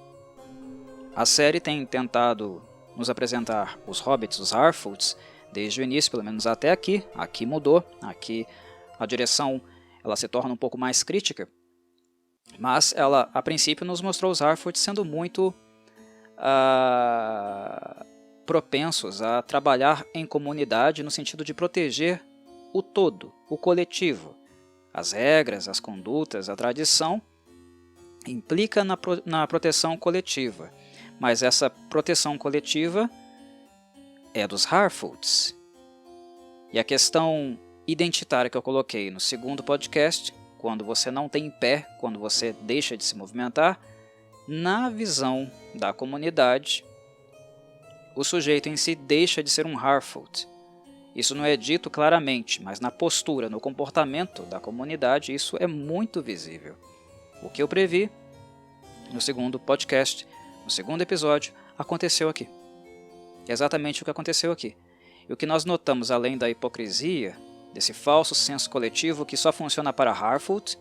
A série tem tentado nos apresentar os hobbits, os Harfoots, desde o início, pelo menos até aqui. Aqui mudou, aqui a direção ela se torna um pouco mais crítica, mas ela a princípio nos mostrou os Harfoots sendo muito propensos a trabalhar em comunidade no sentido de proteger o todo, o coletivo. As regras, as condutas, a tradição implica na proteção coletiva, mas essa proteção coletiva é dos Harfoots. E a questão identitária que eu coloquei no segundo podcast, quando você não tem pé, quando você deixa de se movimentar, na visão da comunidade, o sujeito em si deixa de ser um Harfoot. Isso não é dito claramente, mas na postura, no comportamento da comunidade, isso é muito visível. O que eu previ no segundo podcast, no segundo episódio, aconteceu aqui. É exatamente o que aconteceu aqui. E o que nós notamos, além da hipocrisia, desse falso senso coletivo que só funciona para Harfoot,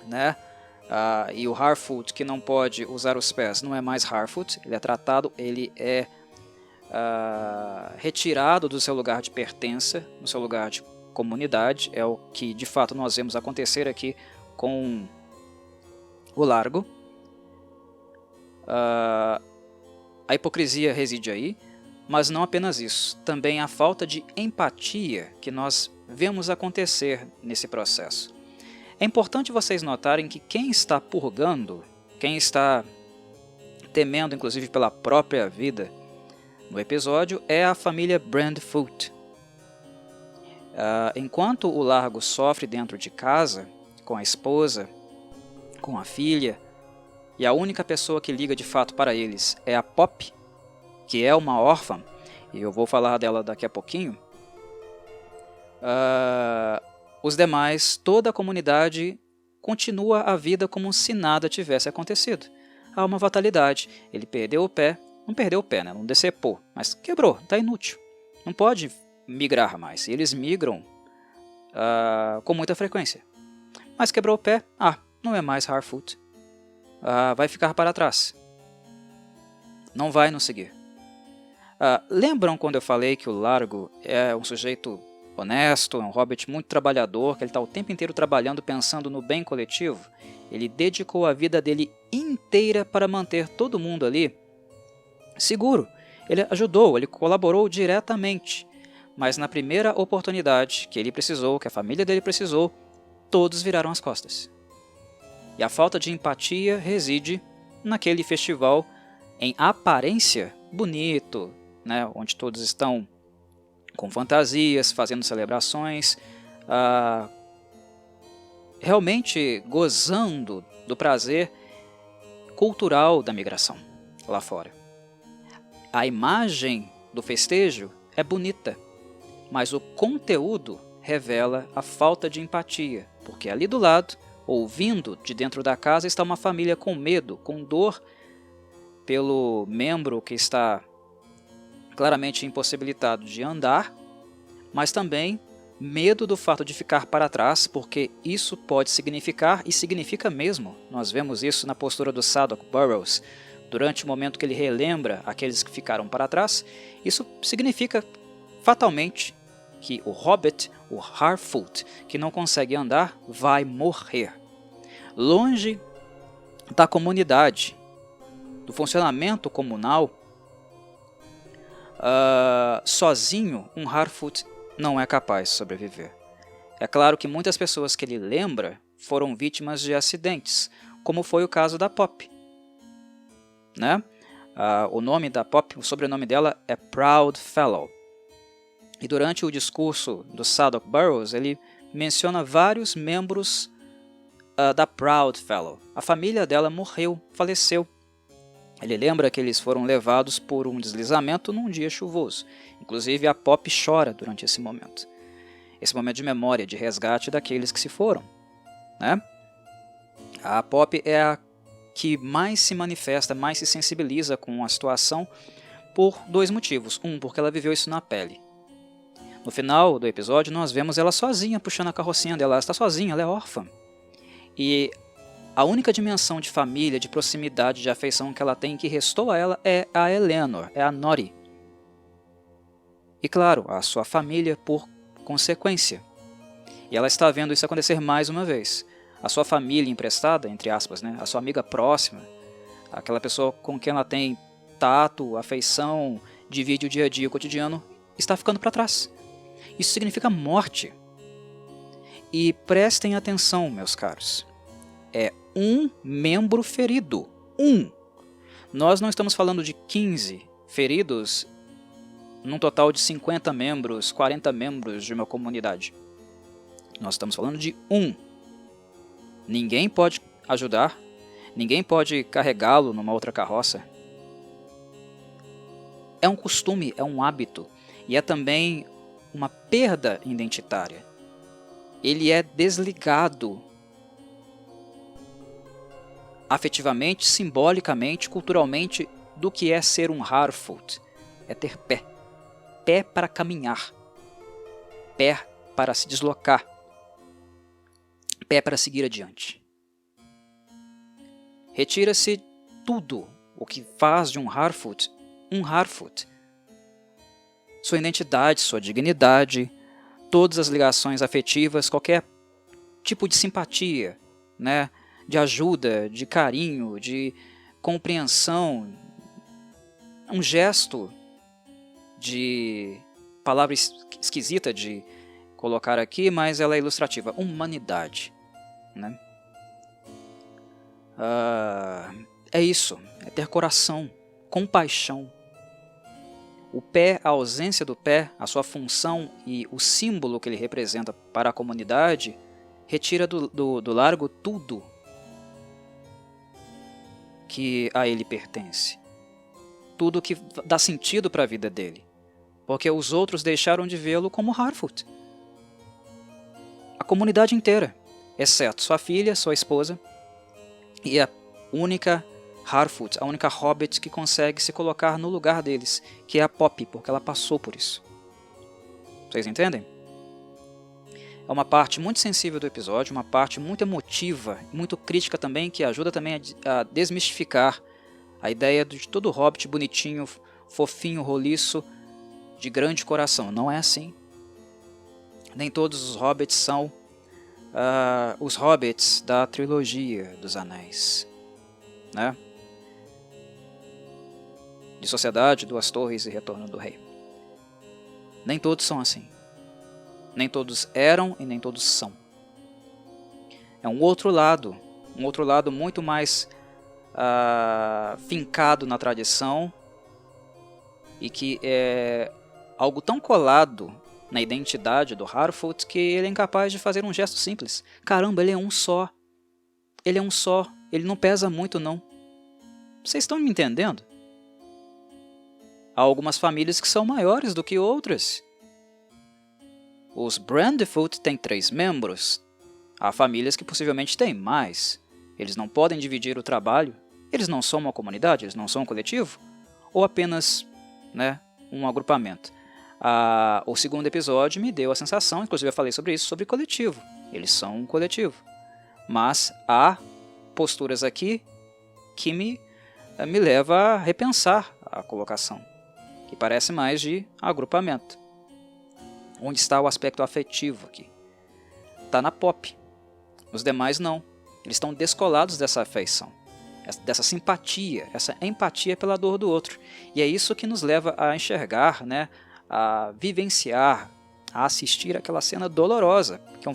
né? E o Harfoot que não pode usar os pés não é mais Harfoot, ele é tratado, ele é retirado do seu lugar de pertença, no seu lugar de comunidade. É o que de fato nós vemos acontecer aqui com o Largo. A hipocrisia reside aí, mas não apenas isso, também a falta de empatia que nós vemos acontecer nesse processo. É importante vocês notarem que quem está purgando, quem está temendo inclusive pela própria vida no episódio, é a família Brandfoot. Enquanto o Largo sofre dentro de casa, com a esposa, com a filha, e a única pessoa que liga de fato para eles é a Pop, que é uma órfã, e eu vou falar dela daqui a pouquinho, os demais, toda a comunidade continua a vida como se nada tivesse acontecido. Há uma fatalidade, ele perdeu o pé, não perdeu o pé, né? Não decepou, mas quebrou, está inútil, não pode migrar mais. E eles migram com muita frequência, mas quebrou o pé, não é mais Harfoot, vai ficar para trás, não vai nos seguir. Lembram quando eu falei que o Largo é um sujeito honesto, é um hobbit muito trabalhador, que ele está o tempo inteiro trabalhando, pensando no bem coletivo? Ele dedicou a vida dele inteira para manter todo mundo ali seguro. Ele ajudou, ele colaborou diretamente, mas na primeira oportunidade que ele precisou, que a família dele precisou, todos viraram as costas. E a falta de empatia reside naquele festival em aparência bonito, né, onde todos estão com fantasias, fazendo celebrações, realmente gozando do prazer cultural da migração lá fora. A imagem do festejo é bonita, mas o conteúdo revela a falta de empatia, porque ali do lado, ouvindo de dentro da casa, está uma família com medo, com dor pelo membro que está claramente impossibilitado de andar, mas também medo do fato de ficar para trás, porque isso pode significar, e significa mesmo, nós vemos isso na postura do Sadok Burrows, durante o momento que ele relembra aqueles que ficaram para trás, isso significa fatalmente que o Hobbit, o Harfoot, que não consegue andar, vai morrer. Longe da comunidade, do funcionamento comunal, sozinho um Harfoot não é capaz de sobreviver. É claro que muitas pessoas que ele lembra foram vítimas de acidentes, como foi o caso da Pop, né? O nome da Pop, o sobrenome dela é Proudfellow. E durante o discurso do Sadok Burrows, ele menciona vários membros da Proudfellow. A família dela morreu, faleceu. Ele lembra que eles foram levados por um deslizamento num dia chuvoso. Inclusive a Pop chora durante esse momento. Esse momento de memória, de resgate daqueles que se foram, né? A Pop é a que mais se manifesta, mais se sensibiliza com a situação por dois motivos. Porque ela viveu isso na pele. No final do episódio nós vemos ela sozinha puxando a carrocinha dela. Ela está sozinha, ela é órfã. E a única dimensão de família, de proximidade, de afeição que ela tem, que restou a ela, é a Eleanor, é a Nori. E claro, a sua família por consequência. E ela está vendo isso acontecer mais uma vez. A sua família emprestada, entre aspas, né? A sua amiga próxima, aquela pessoa com quem ela tem tato, afeição, divide o dia a dia, o cotidiano, está ficando para trás. Isso significa morte. E prestem atenção, meus caros. É um membro ferido. Nós não estamos falando de 15 feridos num total de 50 membros, 40 membros de uma comunidade. Nós estamos falando de Ninguém pode ajudar, ninguém pode carregá-lo numa outra carroça. É um costume, é um hábito, e é também uma perda identitária. Ele é desligado afetivamente, simbolicamente, culturalmente, do que é ser um Harfoot. É ter pé. Pé para caminhar. Pé para se deslocar. Pé para seguir adiante. Retira-se tudo o que faz de um Harfoot um Harfoot. Sua identidade, sua dignidade, todas as ligações afetivas, qualquer tipo de simpatia, né? De ajuda, de carinho, de compreensão, um gesto de palavra esquisita de colocar aqui, mas ela é ilustrativa, humanidade, né? É isso, é ter coração, compaixão. O pé, a ausência do pé, a sua função e o símbolo que ele representa para a comunidade, retira do largo tudo que a ele pertence. Tudo que dá sentido para a vida dele. Porque os outros deixaram de vê-lo como Harfoot. A comunidade inteira, exceto sua filha, sua esposa, e a única Harfoot, a única Hobbit que consegue se colocar no lugar deles, que é a Poppy, porque ela passou por isso. Vocês entendem? É uma parte muito sensível do episódio, uma parte muito emotiva, muito crítica também, que ajuda também a desmistificar a ideia de todo Hobbit bonitinho, fofinho, roliço, de grande coração. Não é assim. Nem todos os Hobbits são os Hobbits da trilogia dos Anéis, né? De Sociedade, Duas Torres e Retorno do Rei. Nem todos são assim. Nem todos eram e nem todos são. É um outro lado muito mais fincado na tradição e que é algo tão colado na identidade do Harfoot que ele é incapaz de fazer um gesto simples. Caramba, ele é um só. Ele é um só. Ele não pesa muito, não. Vocês estão me entendendo? Há algumas famílias que são maiores do que outras. Os Brandyfoot têm 3 membros. Há famílias que possivelmente têm mais. Eles não podem dividir o trabalho. Eles não são uma comunidade, eles não são um coletivo. Ou apenas, né, um agrupamento. O segundo episódio me deu a sensação, inclusive eu falei sobre isso, sobre coletivo. Eles são um coletivo. Mas há posturas aqui que me leva a repensar a colocação, que parece mais de agrupamento. Onde está o aspecto afetivo aqui? Está na Poppy. Os demais não. Eles estão descolados dessa afeição, dessa simpatia, essa empatia pela dor do outro. E é isso que nos leva a enxergar, né, a vivenciar, a assistir aquela cena dolorosa, que é um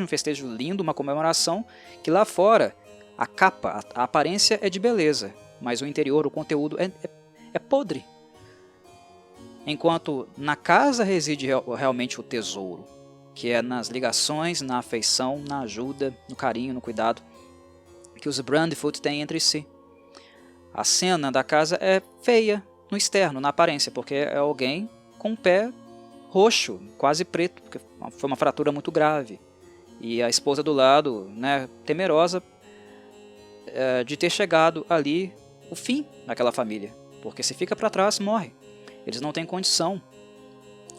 festejo lindo, uma comemoração, que lá fora a capa, a aparência é de beleza, mas o interior, o conteúdo é podre. Enquanto na casa reside realmente o tesouro, que é nas ligações, na afeição, na ajuda, no carinho, no cuidado que os Brandyfoot têm entre si. A cena da casa é feia no externo, na aparência, porque é alguém com o pé roxo, quase preto, porque foi uma fratura muito grave. E a esposa do lado, né, temerosa de ter chegado ali o fim daquela família, porque se fica para trás, morre. Eles não têm condição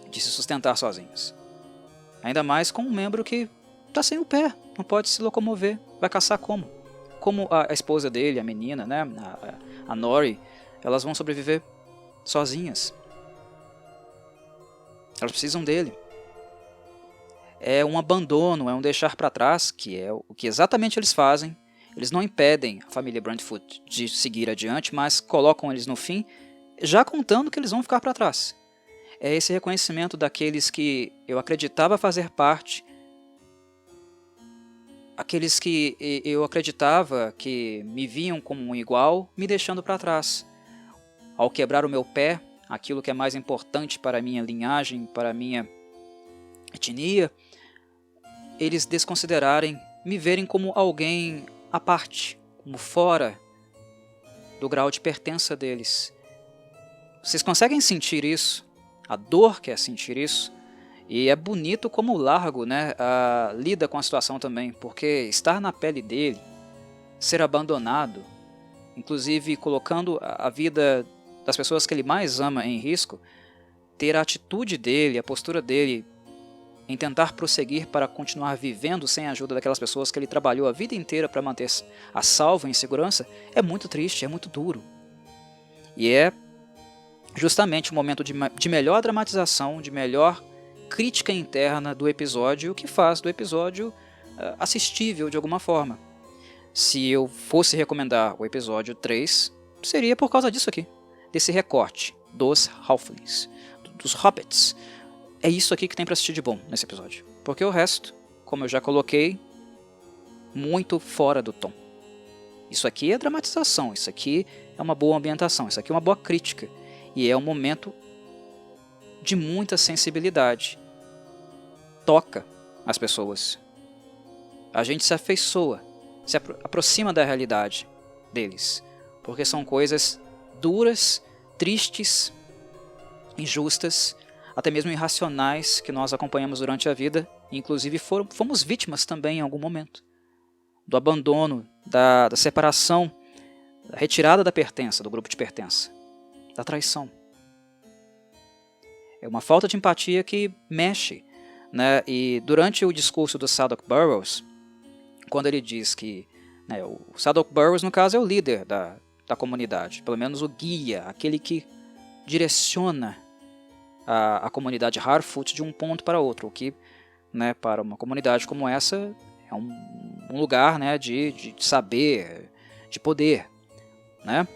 de se sustentar sozinhos. Ainda mais com um membro que está sem o pé, não pode se locomover, vai caçar como? Como a esposa dele, a menina, né, a Nori, elas vão sobreviver sozinhas. Elas precisam dele. É um abandono, é um deixar para trás, que é o que exatamente eles fazem. Eles não impedem a família Brandyfoot de seguir adiante, mas colocam eles no fim, já contando que eles vão ficar para trás. É esse reconhecimento daqueles que eu acreditava fazer parte, aqueles que eu acreditava que me viam como um igual, me deixando para trás. Ao quebrar o meu pé, aquilo que é mais importante para a minha linhagem, para a minha etnia, eles desconsiderarem, me verem como alguém à parte, como fora do grau de pertença deles. Vocês conseguem sentir isso? A dor que é sentir isso? E é bonito como o Largo, né, lida com a situação também, porque estar na pele dele, ser abandonado, inclusive colocando a vida das pessoas que ele mais ama em risco, ter a atitude dele, a postura dele em tentar prosseguir para continuar vivendo sem a ajuda daquelas pessoas que ele trabalhou a vida inteira para manter a salvo em segurança, é muito triste, é muito duro. E é justamente o momento de melhor dramatização, de melhor crítica interna do episódio, o que faz do episódio assistível de alguma forma. Se eu fosse recomendar o episódio 3, seria por causa disso aqui, desse recorte dos Halflings, dos Hobbits. É isso aqui que tem para assistir de bom nesse episódio, porque o resto, como eu já coloquei, muito fora do tom. Isso aqui é dramatização, isso aqui é uma boa ambientação, isso aqui é uma boa crítica, e é um momento de muita sensibilidade. Toca as pessoas. A gente se afeiçoa, se aproxima da realidade deles, porque são coisas duras, tristes, injustas, até mesmo irracionais, que nós acompanhamos durante a vida, e inclusive fomos vítimas também em algum momento. Do abandono, da separação, da retirada da pertença, do grupo de pertença, da traição. É uma falta de empatia que mexe, né? E durante o discurso do Sadok Burrows, quando ele diz que, né, o Sadok Burrows, no caso, é o líder da comunidade, pelo menos o guia, aquele que direciona a comunidade Harfoot de um ponto para outro, o que, né, para uma comunidade como essa é um lugar, né, de saber, de poder, né?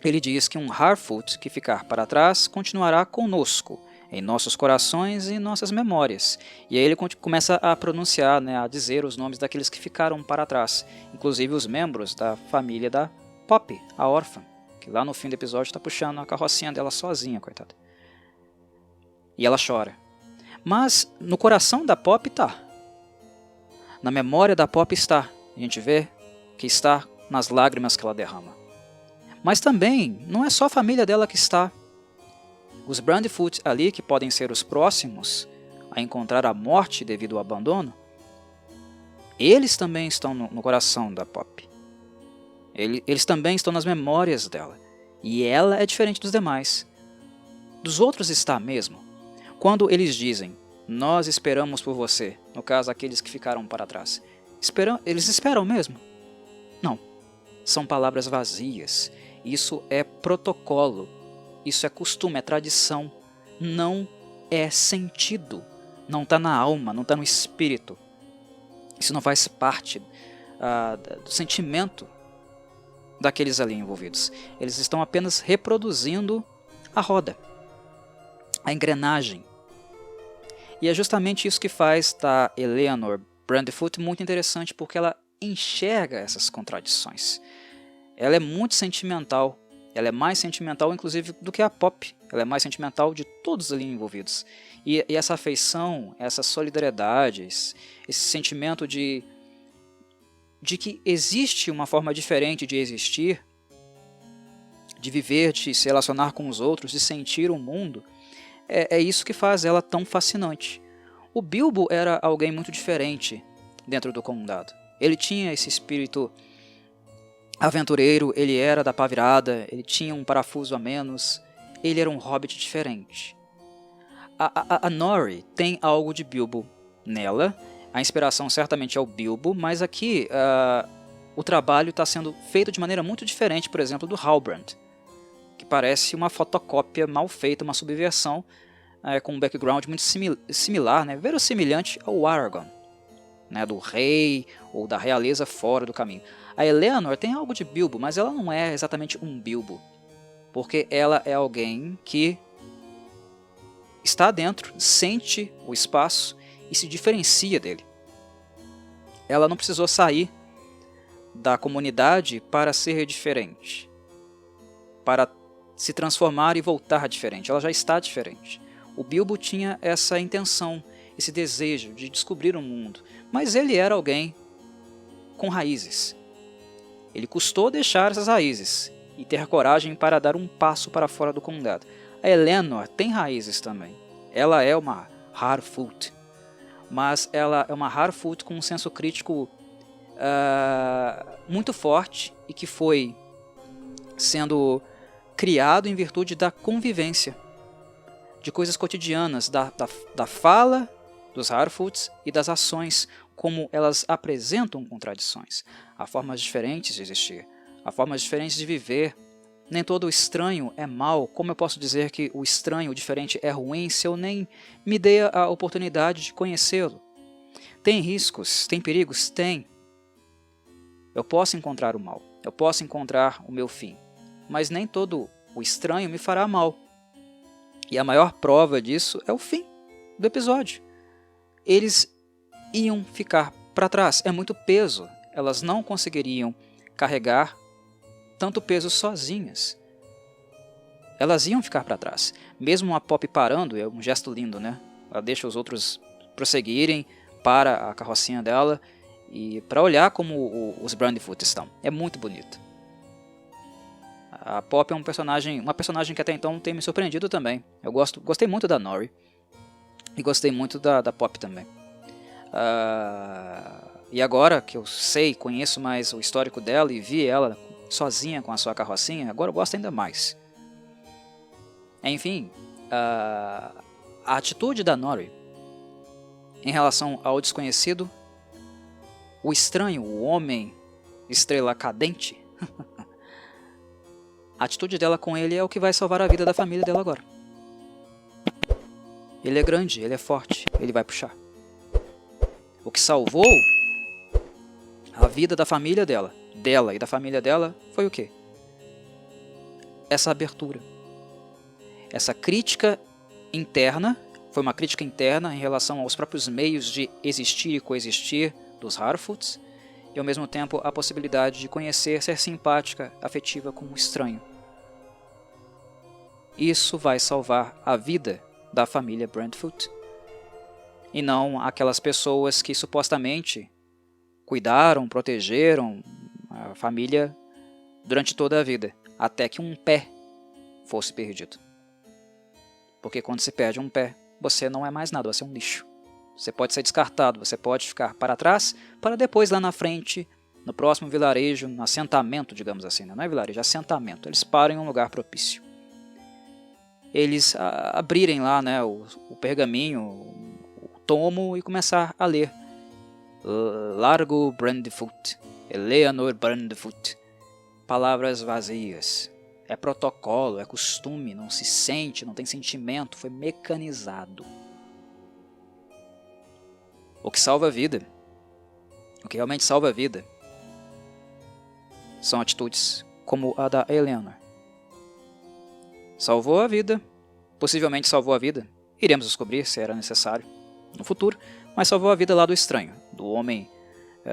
Ele diz que um Harfoot que ficar para trás continuará conosco, em nossos corações e em nossas memórias. E aí ele começa a pronunciar, né, a dizer os nomes daqueles que ficaram para trás, inclusive os membros da família da Poppy, a órfã, que lá no fim do episódio está puxando a carrocinha dela sozinha, coitada. E ela chora. Mas no coração da Poppy está. Na memória da Poppy está. A gente vê que está nas lágrimas que ela derrama. Mas também não é só a família dela que está. Os Brandfoot ali, que podem ser os próximos a encontrar a morte devido ao abandono, eles também estão no coração da Poppy. Eles também estão nas memórias dela. E ela é diferente dos demais. Dos outros está mesmo. Quando eles dizem, nós esperamos por você, no caso aqueles que ficaram para trás, eles esperam mesmo? Não. São palavras vazias. Isso é protocolo. Isso é costume, é tradição. Não é sentido. Não está na alma, não está no espírito. Isso não faz parte do sentimento daqueles ali envolvidos. Eles estão apenas reproduzindo a roda, a engrenagem. E é justamente isso que faz da Eleanor Brandfoot muito interessante, porque ela enxerga essas contradições. Ela é muito sentimental. Ela é mais sentimental, inclusive, do que a Poppy. Ela é mais sentimental de todos ali envolvidos. E essa afeição, essa solidariedade, esse sentimento de que existe uma forma diferente de existir, de viver, de se relacionar com os outros, de sentir o mundo, é isso que faz ela tão fascinante. O Bilbo era alguém muito diferente dentro do condado. Ele tinha esse espírito aventureiro, ele era da pá virada, ele tinha um parafuso a menos, ele era um hobbit diferente. A Nori tem algo de Bilbo nela, a inspiração certamente é o Bilbo, mas aqui o trabalho está sendo feito de maneira muito diferente, por exemplo, do Halbrand, que parece uma fotocópia mal feita, uma subversão, com um background muito similar, né, verossimilhante ao Aragorn, né, do rei ou da realeza fora do caminho. A Eleanor tem algo de Bilbo, mas ela não é exatamente um Bilbo, porque ela é alguém que está dentro, sente o espaço e se diferencia dele. Ela não precisou sair da comunidade para ser diferente, para se transformar e voltar diferente. Ela já está diferente. O Bilbo tinha essa intenção, esse desejo de descobrir o mundo, mas ele era alguém com raízes. Ele custou deixar essas raízes e ter coragem para dar um passo para fora do condado. A Eleanor tem raízes também. Ela é uma Harfoot, mas ela é uma Harfoot com um senso crítico muito forte e que foi sendo criado em virtude da convivência, de coisas cotidianas, da fala dos Harfoots e das ações, como elas apresentam contradições. Há formas diferentes de existir, há formas diferentes de viver. Nem todo estranho é mal. Como eu posso dizer que o estranho, o diferente, é ruim se eu nem me dei a oportunidade de conhecê-lo? Tem riscos, tem perigos? Tem. Eu posso encontrar o mal, eu posso encontrar o meu fim, mas nem todo o estranho me fará mal. E a maior prova disso é o fim do episódio. Eles iam ficar para trás, é muito peso, elas não conseguiriam carregar tanto peso sozinhas. Elas iam ficar para trás. Mesmo a Poppy parando, é um gesto lindo, né? Ela deixa os outros prosseguirem para a carrocinha dela e para olhar como os Brandyfoot estão. É muito bonito. A Poppy é uma personagem que até então tem me surpreendido também. Eu gostei muito da Nori e gostei muito da Poppy também. E agora que eu conheço mais o histórico dela e vi ela sozinha com a sua carrocinha, agora eu gosto ainda mais. Enfim, a atitude da Nori em relação ao desconhecido, o estranho, o homem estrela cadente, a atitude dela com ele é o que vai salvar a vida da família dela agora. Ele é grande, ele é forte, ele vai puxar. O que salvou a vida da família dela e da família dela foi o quê? Essa abertura. Essa crítica interna, foi uma crítica interna em relação aos próprios meios de existir e coexistir dos Harfoots, e ao mesmo tempo a possibilidade de conhecer, ser simpática, afetiva com um estranho. Isso vai salvar a vida da família Brandfoot, e não aquelas pessoas que supostamente cuidaram, protegeram a família durante toda a vida, até que um pé fosse perdido. Porque quando se perde um pé, você não é mais nada, você é um lixo. Você pode ser descartado, você pode ficar para trás, para depois lá na frente, no próximo vilarejo, no assentamento, digamos assim, não é vilarejo, é assentamento, eles param em um lugar propício. Eles abrirem lá, né, o pergaminho, o tomo e começar a ler. Largo Brandyfoot, Eleanor Brandyfoot. Palavras vazias. É protocolo, é costume, não se sente, não tem sentimento, foi mecanizado. O que salva a vida, o que realmente salva a vida, são atitudes como a da Eleanor. Salvou a vida, possivelmente salvou a vida, iremos descobrir se era necessário no futuro, mas salvou a vida lá do estranho, do homem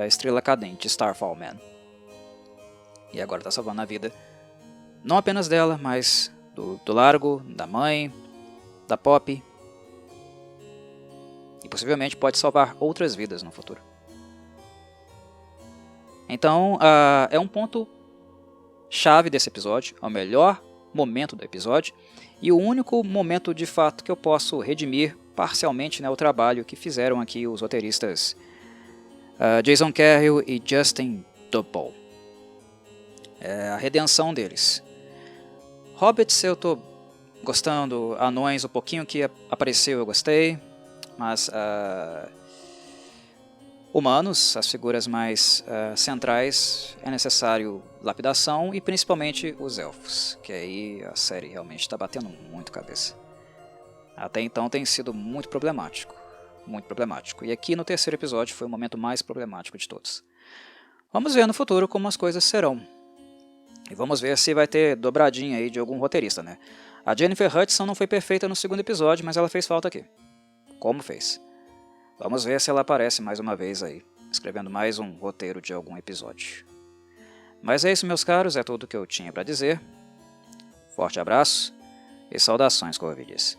estrela cadente, Starfall Man. E agora está salvando a vida não apenas dela, mas do Largo, da mãe, da Poppy. E possivelmente pode salvar outras vidas no futuro. Então, é um ponto chave desse episódio, é o melhor momento do episódio, e o único momento de fato que eu posso redimir parcialmente, né, o trabalho que fizeram aqui os roteiristas Jason Carroll e Justin Dupple. A redenção deles. Hobbits eu tô gostando, anões, um pouquinho que apareceu eu gostei, mas humanos, as figuras mais centrais, é necessário lapidação, e principalmente os elfos, que aí a série realmente está batendo muito cabeça. Até então tem sido muito problemático, e aqui no terceiro episódio foi o momento mais problemático de todos. Vamos ver no futuro como as coisas serão. E vamos ver se vai ter dobradinha aí de algum roteirista, né? A Jennifer Hudson não foi perfeita no segundo episódio, mas ela fez falta aqui. Como fez? Vamos ver se ela aparece mais uma vez aí, escrevendo mais um roteiro de algum episódio. Mas é isso, meus caros, é tudo que eu tinha para dizer. Forte abraço e saudações, Corvides.